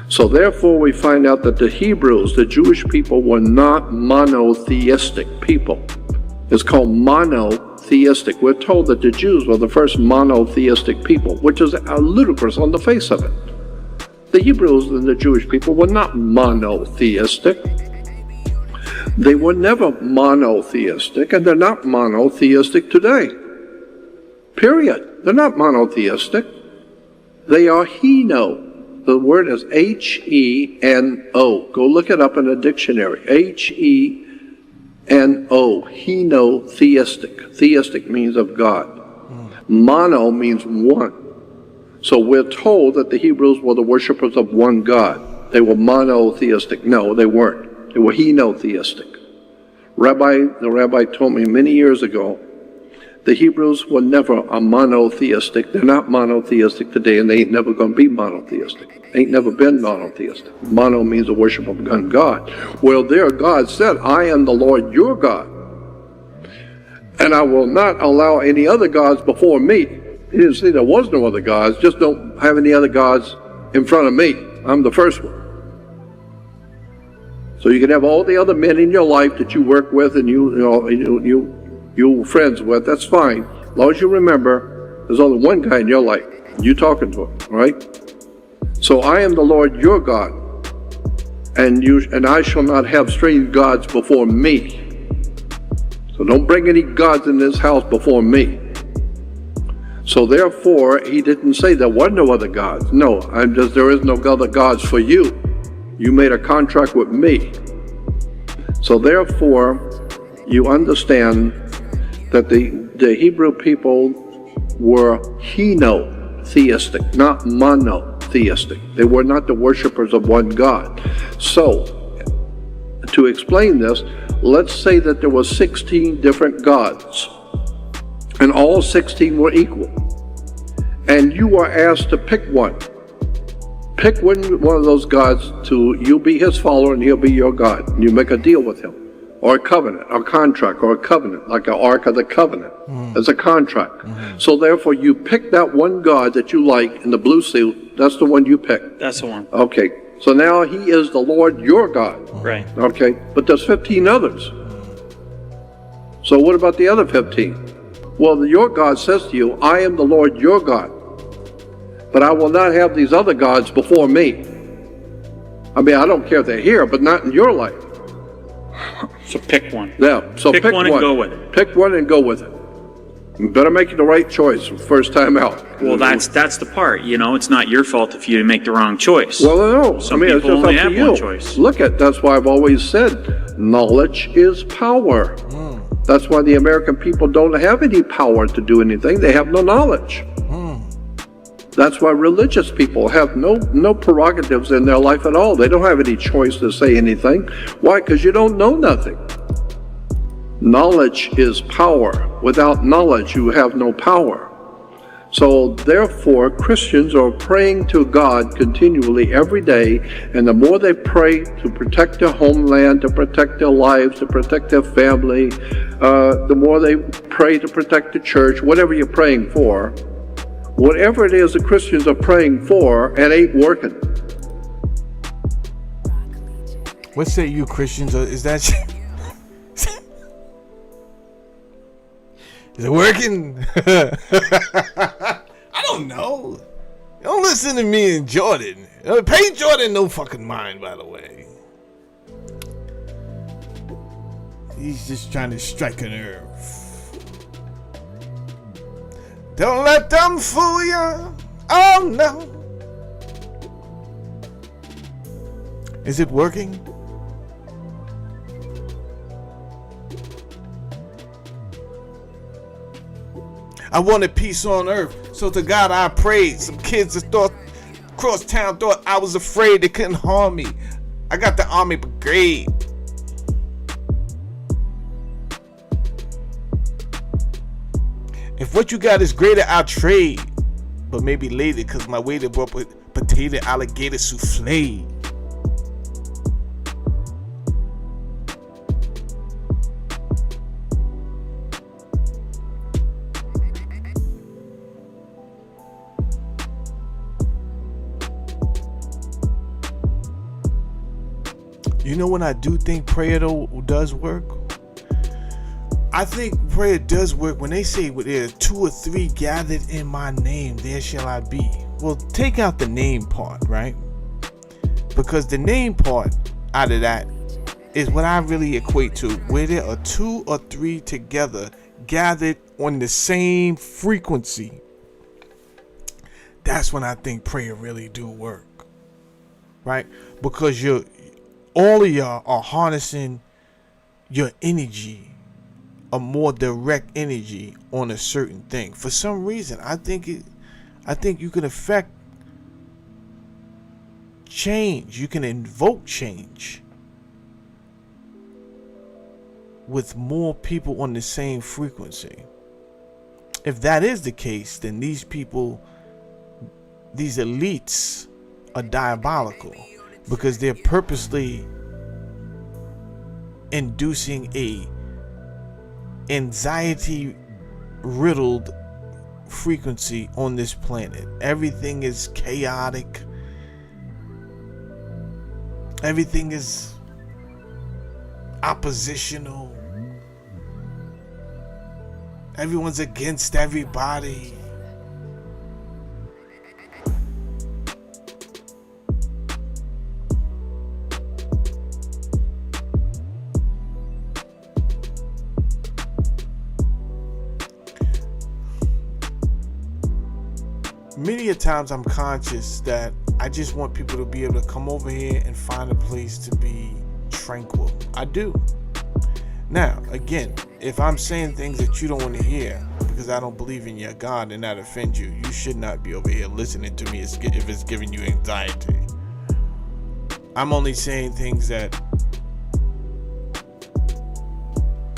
So therefore we find out that the Hebrews, the Jewish people, were not monotheistic people. It's called monotheistic. We're told that the Jews were the first monotheistic people, which is ludicrous on the face of it. The Hebrews and the Jewish people were not monotheistic. They were never monotheistic, and they're not monotheistic today. Period. They're not monotheistic. They are heno. The word is H-E-N-O. Go look it up in a dictionary. H-E-N-O. Henotheistic. Theistic means of God. Mono means one. So we're told that the Hebrews were the worshipers of one God. They were monotheistic. No, they weren't. They were henotheistic. The rabbi told me many years ago, the Hebrews were never a monotheistic. They're not monotheistic today, and they ain't never going to be monotheistic. Ain't never been monotheistic. Mono means the worship of one God. Well, their God said, I am the Lord your God, and I will not allow any other gods before me. He didn't say there was no other gods, just don't have any other gods in front of me. I'm the first one. So you can have all the other men in your life that you work with and you friends with, that's fine. As long as you remember, there's only one guy in your life. You talking to him, all right? So I am the Lord your God, and I shall not have strange gods before me. So don't bring any gods in this house before me. So therefore, he didn't say there were no other gods. No, there is no other gods for you. You made a contract with me. So therefore, you understand that the Hebrew people were henotheistic, not monotheistic. They were not the worshipers of one God. So, to explain this, let's say that there were 16 different gods, and all 16 were equal. And you are asked to pick one. Pick one of those gods you'll be his follower and he'll be your God. And you make a deal with him, or a covenant, or a contract, or a covenant, like an Ark of the Covenant, as a contract. So therefore, you pick that one God that you like in the blue suit. That's the one you pick. That's the one. Okay. So now he is the Lord your God. Right. Okay. But there's 15 others. So what about the other 15? Well, your God says to you, I am the Lord your God, but I will not have these other gods before me. I mean, I don't care if they're here, but not in your life. So pick one. Yeah, so pick one and go with it. Pick one and go with it. You better make the right choice first time out. Well, that's the part. It's not your fault if you make the wrong choice. Well, no. Some it's people just only up to have you. one choice. That's why I've always said, knowledge is power. That's why the American people don't have any power to do anything. They have no knowledge. That's why religious people have no prerogatives in their life at all. They don't have any choice to say anything. Why? Because you don't know nothing. Knowledge is power. Without knowledge, you have no power. So therefore, Christians are praying to God continually every day, and the more they pray to protect their homeland, to protect their lives, to protect their family, the more they pray to protect the church, whatever you're praying for, whatever it is the Christians are praying for, it ain't working. What say you, Christians? Is that is it working? I don't know. Don't listen to me and Jordan. Pay Jordan no fucking mind, by the way. He's just trying to strike a nerve. Don't let them fool you. Oh no. Is it working? I wanted peace on earth, so to God I prayed. Some kids that thought, across town thought I was afraid they couldn't harm me. I got the Army Brigade. If what you got is greater, I'll trade. But maybe later, cause my waiter brought potato alligator souffle. You know when I do think prayer though does work? I think prayer does work when they say, well, there are 2 or 3 gathered in my name, there shall I be. Well, take out the name part, right? Because the name part out of that is what I really equate to, where there are 2 or 3 together gathered on the same frequency. That's when I think prayer really do work, right? Because all of y'all are harnessing your energy, a more direct energy on a certain thing. For some reason, I think I think you can affect change. You can invoke change with more people on the same frequency. If that is the case, then these people, these elites, are diabolical, because they're purposely inducing a anxiety riddled frequency on this planet. Everything is chaotic. Everything is oppositional. Everyone's against everybody. Many a times I'm conscious that I just want people to be able to come over here and find a place to be tranquil. I do. Now, again, if I'm saying things that you don't want to hear because I don't believe in your God and that offends you, you should not be over here listening to me if it's giving you anxiety. I'm only saying things that,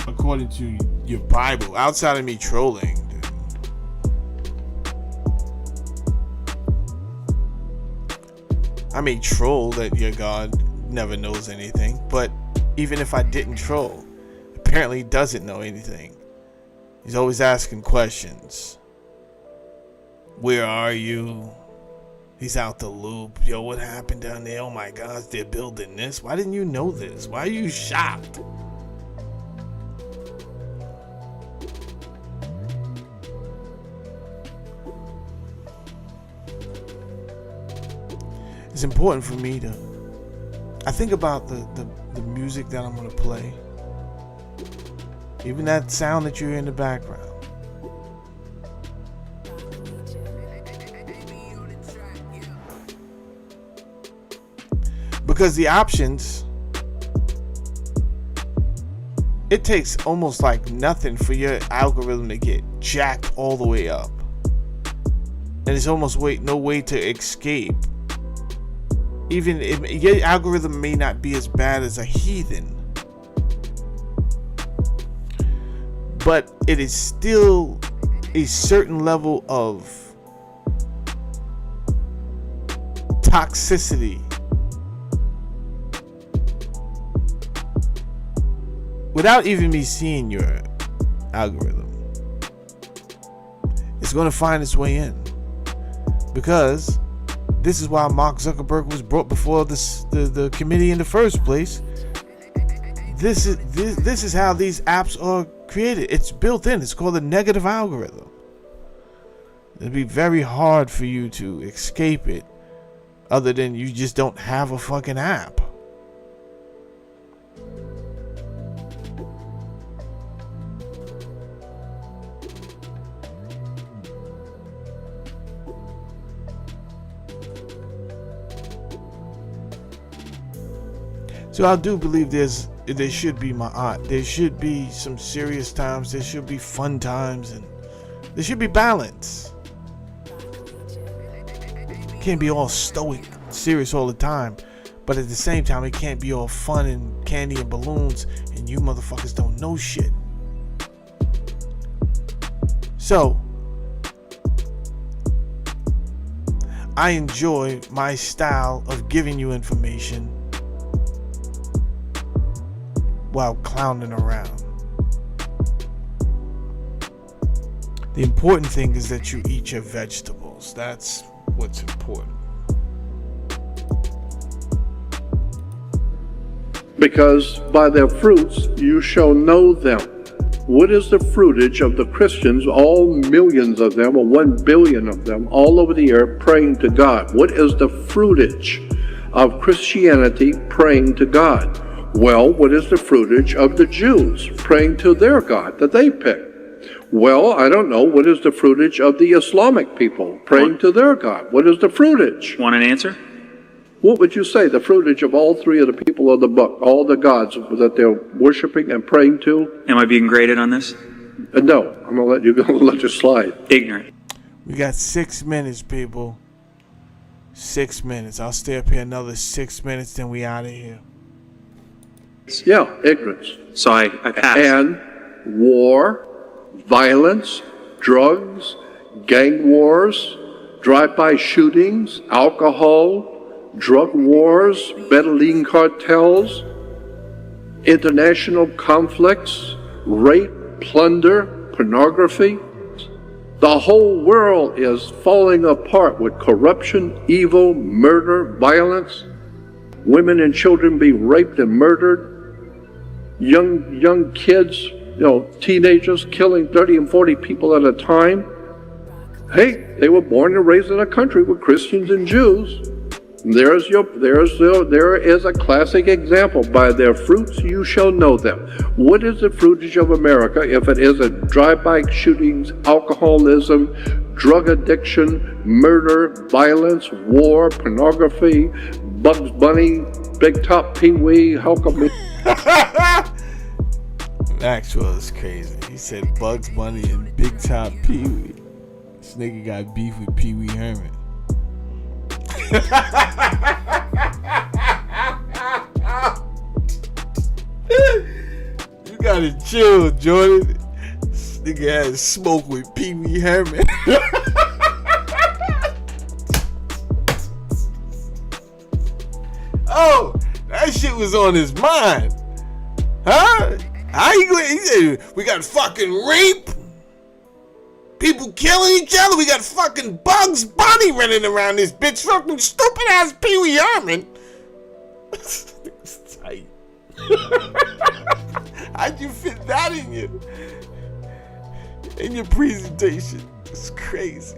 according to your Bible, outside of me trolling, I may troll that your God never knows anything, but even if I didn't troll, apparently he doesn't know anything. He's always asking questions. Where are you? He's out the loop. Yo, what happened down there? Oh my gosh, they're building this. Why didn't you know this? Why are you shocked? It's important for me to, I think about the music that I'm going to play. Even that sound that you hear in the background. Because the options, it takes almost like nothing for your algorithm to get jacked all the way up. And there's almost no way to escape. Even if your algorithm may not be as bad as a heathen, but it is still a certain level of toxicity without even me seeing your algorithm. It's going to find its way in, because this is why Mark Zuckerberg was brought before the committee in the first place. This is how these apps are created. It's built in. It's called a negative algorithm. It'd be very hard for you to escape it, other than you just don't have a fucking app. So I do believe there should be ma'at. There should be some serious times. There should be fun times, and there should be balance. It can't be all stoic, serious all the time, but at the same time, it can't be all fun and candy and balloons, and you motherfuckers don't know shit. So I enjoy my style of giving you information while clowning around. The important thing is that you eat your vegetables. That's what's important. Because by their fruits you shall know them. What is the fruitage of the Christians, all millions of them, or 1 billion of them, all over the earth praying to God? What is the fruitage of Christianity praying to God? Well, what is the fruitage of the Jews praying to their God that they pick? Well, I don't know. What is the fruitage of the Islamic people praying to their God? What is the fruitage? Want an answer? What would you say the fruitage of all three of the people of the book, all the gods that they're worshiping and praying to? Am I being graded on this? No, I'm going to let you go, let you slide. Ignorant. We got 6 minutes, people. 6 minutes. I'll stay up here another 6 minutes, then we out of here. Yeah, ignorance. So I pass. And war, violence, drugs, gang wars, drive-by shootings, alcohol, drug wars, Medellin cartels, international conflicts, rape, plunder, pornography. The whole world is falling apart with corruption, evil, murder, violence. Women and children being raped and murdered. Young kids, teenagers killing 30 and 40 people at a time. Hey, they were born and raised in a country with Christians and Jews. There is a classic example. By their fruits you shall know them. What is the fruitage of America if it isn't drive-by shootings, alcoholism, drug addiction, murder, violence, war, pornography, Bugs Bunny, Big Top Pee Wee, how come? Maxwell is crazy. He said Bugs Bunny and Big Top Pee Wee. This nigga got beef with Pee Wee Herman. You gotta chill, Jordan. This nigga had smoke with Pee Wee Herman. Oh, that shit was on his mind. Huh? He said, we got fucking rape. People killing each other. We got fucking Bugs Bunny running around this bitch. Fucking stupid ass Pee Wee Herman. It's tight. How'd you fit that in your presentation? It's crazy.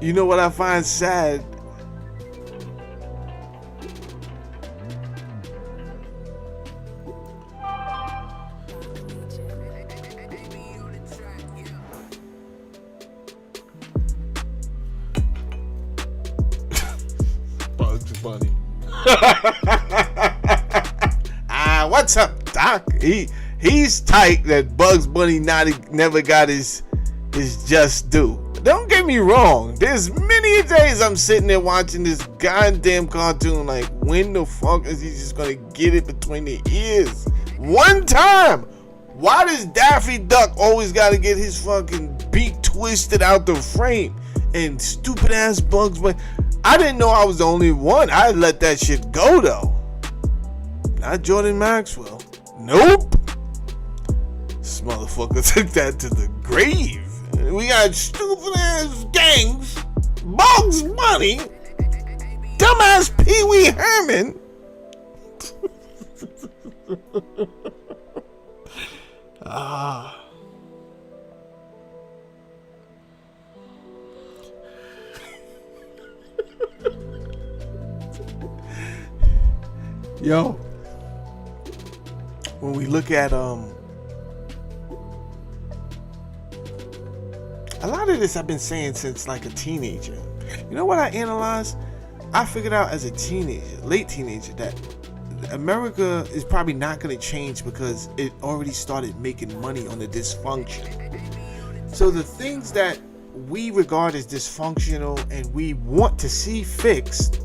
You know what I find sad? Bugs Bunny. What's up, Doc? He's tight that Bugs Bunny never got his just due. Don't get me wrong. There's many days I'm sitting there watching this goddamn cartoon like, when the fuck is he just gonna get it between the ears? One time! Why does Daffy Duck always gotta get his fucking beak twisted out the frame? And stupid ass Bugs Bunny. I didn't know I was the only one. I let that shit go though. Not Jordan Maxwell. Nope. This motherfucker took that to the grave. We got stupid ass gangs, Bugs Bunny, dumbass Pee Wee Herman. Yo, when we look at a lot of this I've been saying since like a teenager. You know what I analyzed? I figured out as a teenager, late teenager, that America is probably not going to change because it already started making money on the dysfunction. So the things that we regard as dysfunctional and we want to see fixed,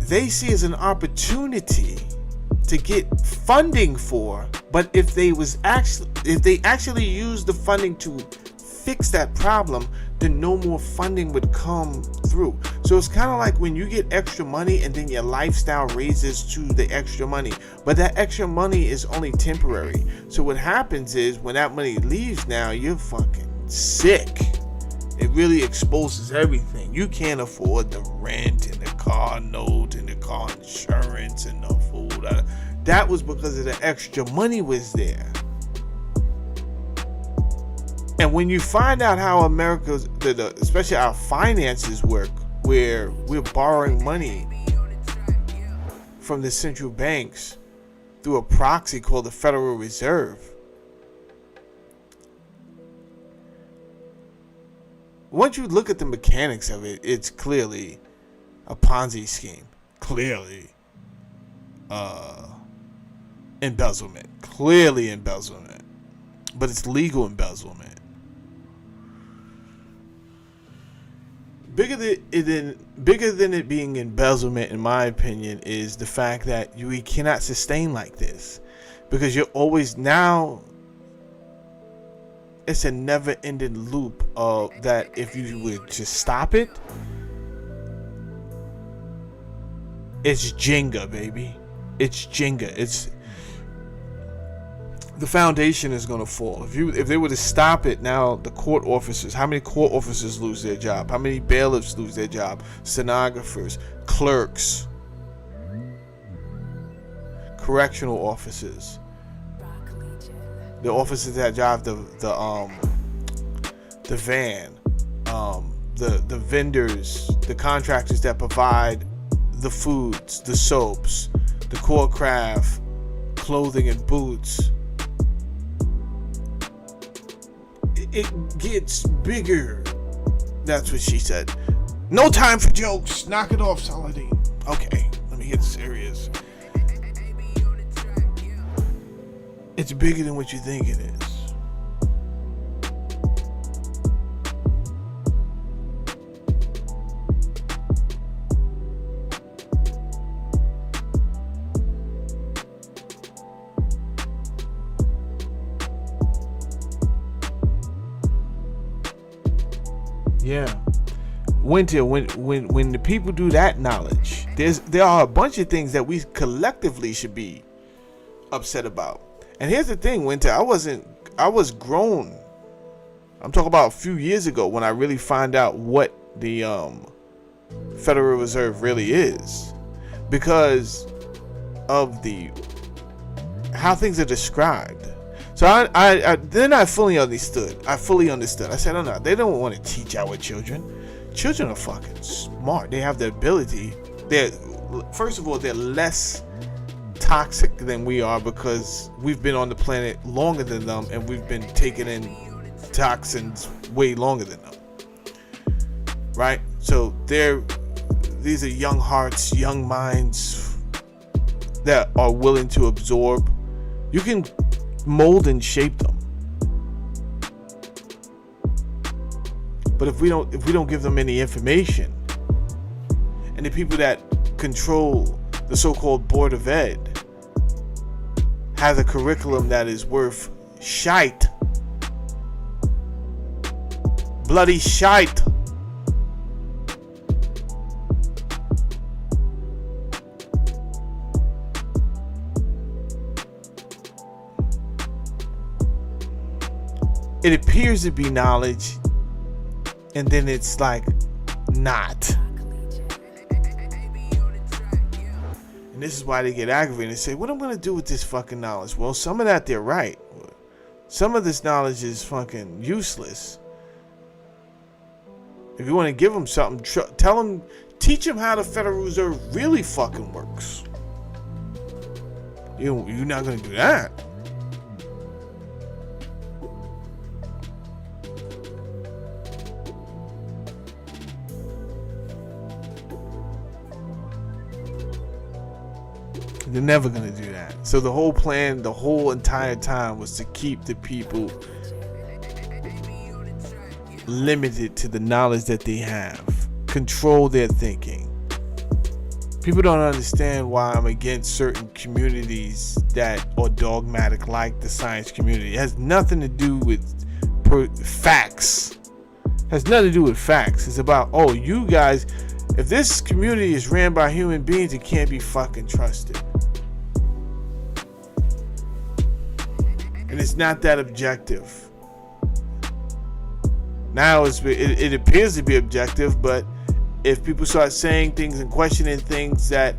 they see as an opportunity to get funding for. But if they actually use the funding to fix that problem, then no more funding would come through. So it's kind of like when you get extra money and then your lifestyle raises to the extra money, but that extra money is only temporary. So what happens is when that money leaves, now you're fucking sick. It really exposes everything. You can't afford the rent and the car note and the car insurance and the food. That was because of the extra money was there. And when you find out how America's, especially our finances work, where we're borrowing money from the central banks through a proxy called the Federal Reserve. Once you look at the mechanics of it, it's clearly a Ponzi scheme. Clearly. embezzlement. Clearly embezzlement. But it's legal embezzlement. Bigger than it being embezzlement, in my opinion, is the fact that we cannot sustain like this. Because you're always now, it's a never-ending loop of that. If you would just stop it, it's Jenga, baby. It's Jenga. It's the foundation is going to fall. If they were to stop it now, the court officers, how many court officers lose their job? How many bailiffs lose their job? Stenographers, clerks, correctional officers, the officers that drive the van, the vendors, the contractors that provide the foods, the soaps, the core craft, clothing and boots. It gets bigger. That's what she said. No time for jokes. Knock it off, Saladin. Okay, let me get serious. It's bigger than what you think it is. Yeah. Winter, when the people do that knowledge, there are a bunch of things that we collectively should be upset about. And here's the thing, Winter, I was grown. I'm talking about a few years ago when I really find out what the Federal Reserve really is, because of how things are described. So I fully understood. I said, oh no, they don't want to teach our children. Children are fucking smart. They have the ability. First of all, they're less toxic than we are because we've been on the planet longer than them, and we've been taking in toxins way longer than them. Right? So these are young hearts, young minds that are willing to absorb. You can mold and shape them, but if we don't give them any information, and the people that control the so-called Board of Ed have a curriculum that is worth shite, bloody shite, it appears to be knowledge, and then it's like not. And this is why they get aggravated and say, what am I going to do with this fucking knowledge? Well, some of that they're right. Some of this knowledge is fucking useless. If you want to give them something, teach them how the Federal Reserve really fucking works. You're not going to do that. They're never going to do that. So the whole plan, the whole entire time, was to keep the people limited to the knowledge that they have. Control their thinking. People don't understand why I'm against certain communities that are dogmatic, like the science community. It has nothing to do with facts. It has nothing to do with facts. It's about, oh, you guys, if this community is ran by human beings, it can't be fucking trusted. And it's not that objective. Now it appears to be objective, but if people start saying things and questioning things that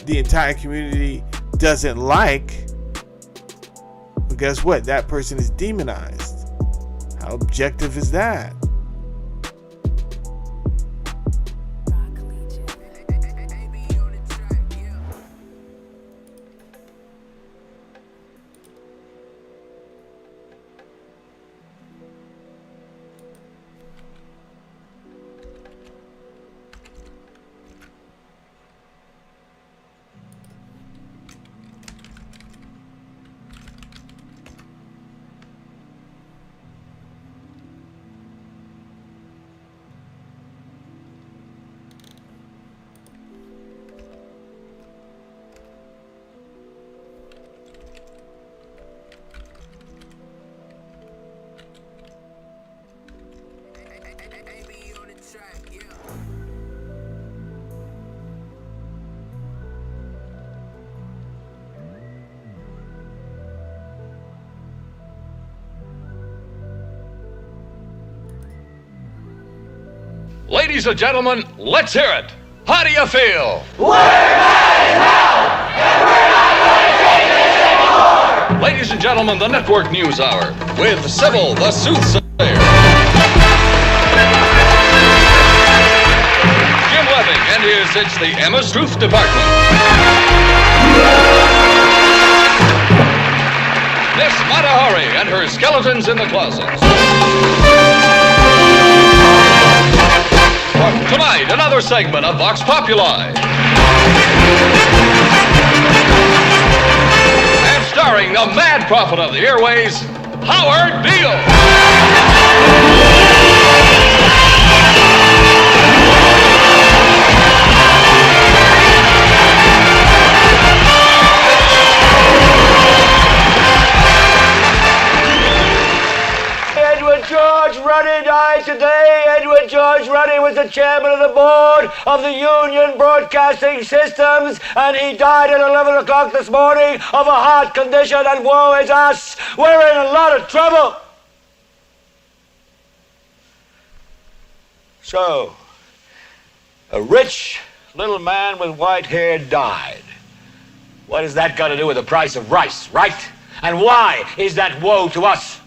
the entire community doesn't like, well, guess what? That person is demonized. How objective is that? Ladies and gentlemen, let's hear it. How do you feel? Ladies and gentlemen, the Network News Hour with Sybil the Soothsayer. Jim Webbing and it's the Emma's Truth Department. Miss Matahari and her skeletons in the closets. Tonight, another segment of Vox Populi. And starring the mad prophet of the airways, Howard Beale. Edward George Ruddy died today. Edward George Ruddy was the chairman of the board of the Union Broadcasting Systems, and he died at 11 o'clock this morning of a heart condition, and woe is us. We're in a lot of trouble. So, a rich little man with white hair died. What has that got to do with the price of rice, right? And why is that woe to us?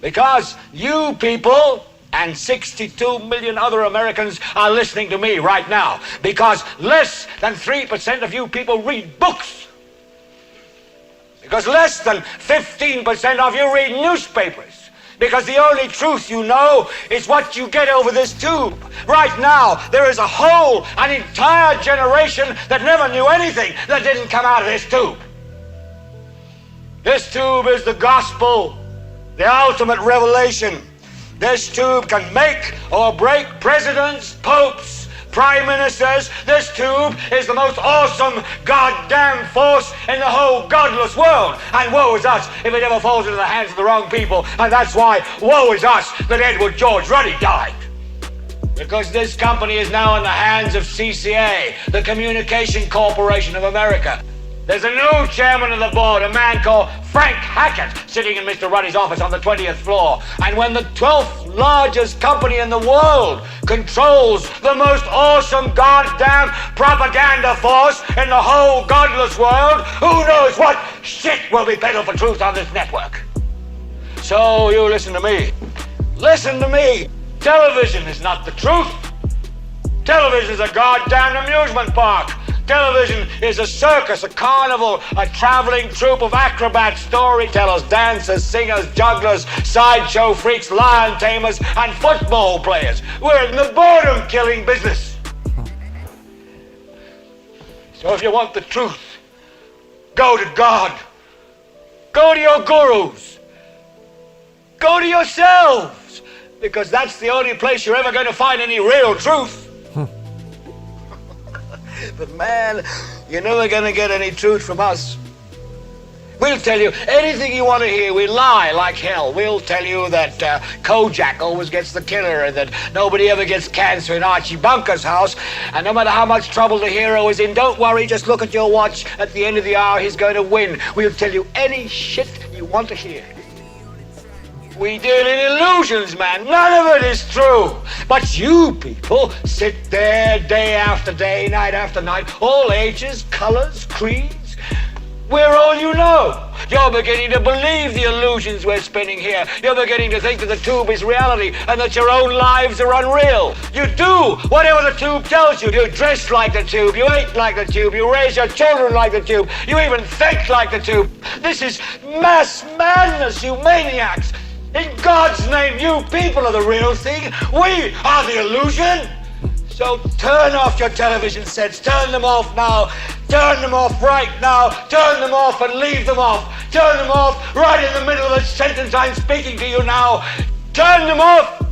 Because you people and 62 million other Americans are listening to me right now. Because less than 3% of you people read books. Because less than 15% of you read newspapers. Because the only truth you know is what you get over this tube. Right now, there is an entire generation that never knew anything that didn't come out of this tube. This tube is the gospel. The ultimate revelation. This tube can make or break presidents, popes, prime ministers. This tube is the most awesome goddamn force in the whole godless world. And woe is us if it ever falls into the hands of the wrong people. And that's why woe is us that Edward George Ruddy died. Because this company is now in the hands of CCA, the Communication Corporation of America. There's a new chairman of the board, a man called Frank Hackett, sitting in Mr. Ruddy's office on the 20th floor. And when the 12th largest company in the world controls the most awesome goddamn propaganda force in the whole godless world, who knows what shit will be peddled for truth on this network? So you listen to me. Listen to me. Television is not the truth. Television is a goddamn amusement park. Television is a circus, a carnival, a traveling troupe of acrobats, storytellers, dancers, singers, jugglers, sideshow freaks, lion tamers, and football players. We're in the boredom-killing business. So if you want the truth, go to God. Go to your gurus. Go to yourselves. Because that's the only place you're ever going to find any real truth. But man, you're never gonna get any truth from us. We'll tell you anything you want to hear. We lie like hell. We'll tell you that Kojak always gets the killer and that nobody ever gets cancer in Archie Bunker's house. And no matter how much trouble the hero is in, don't worry, just look at your watch. At the end of the hour, he's going to win. We'll tell you any shit you want to hear. We deal in illusions, man. None of it is true. But you people sit there day after day, night after night, all ages, colors, creeds. We're all you know. You're beginning to believe the illusions we're spinning here. You're beginning to think that the tube is reality and that your own lives are unreal. You do whatever the tube tells you. You dress like the tube. You eat like the tube. You raise your children like the tube. You even think like the tube. This is mass madness, you maniacs. In God's name, you people are the real thing. We are the illusion. So turn off your television sets. Turn them off now. Turn them off right now. Turn them off and leave them off. Turn them off right in the middle of the sentence I'm speaking to you now. Turn them off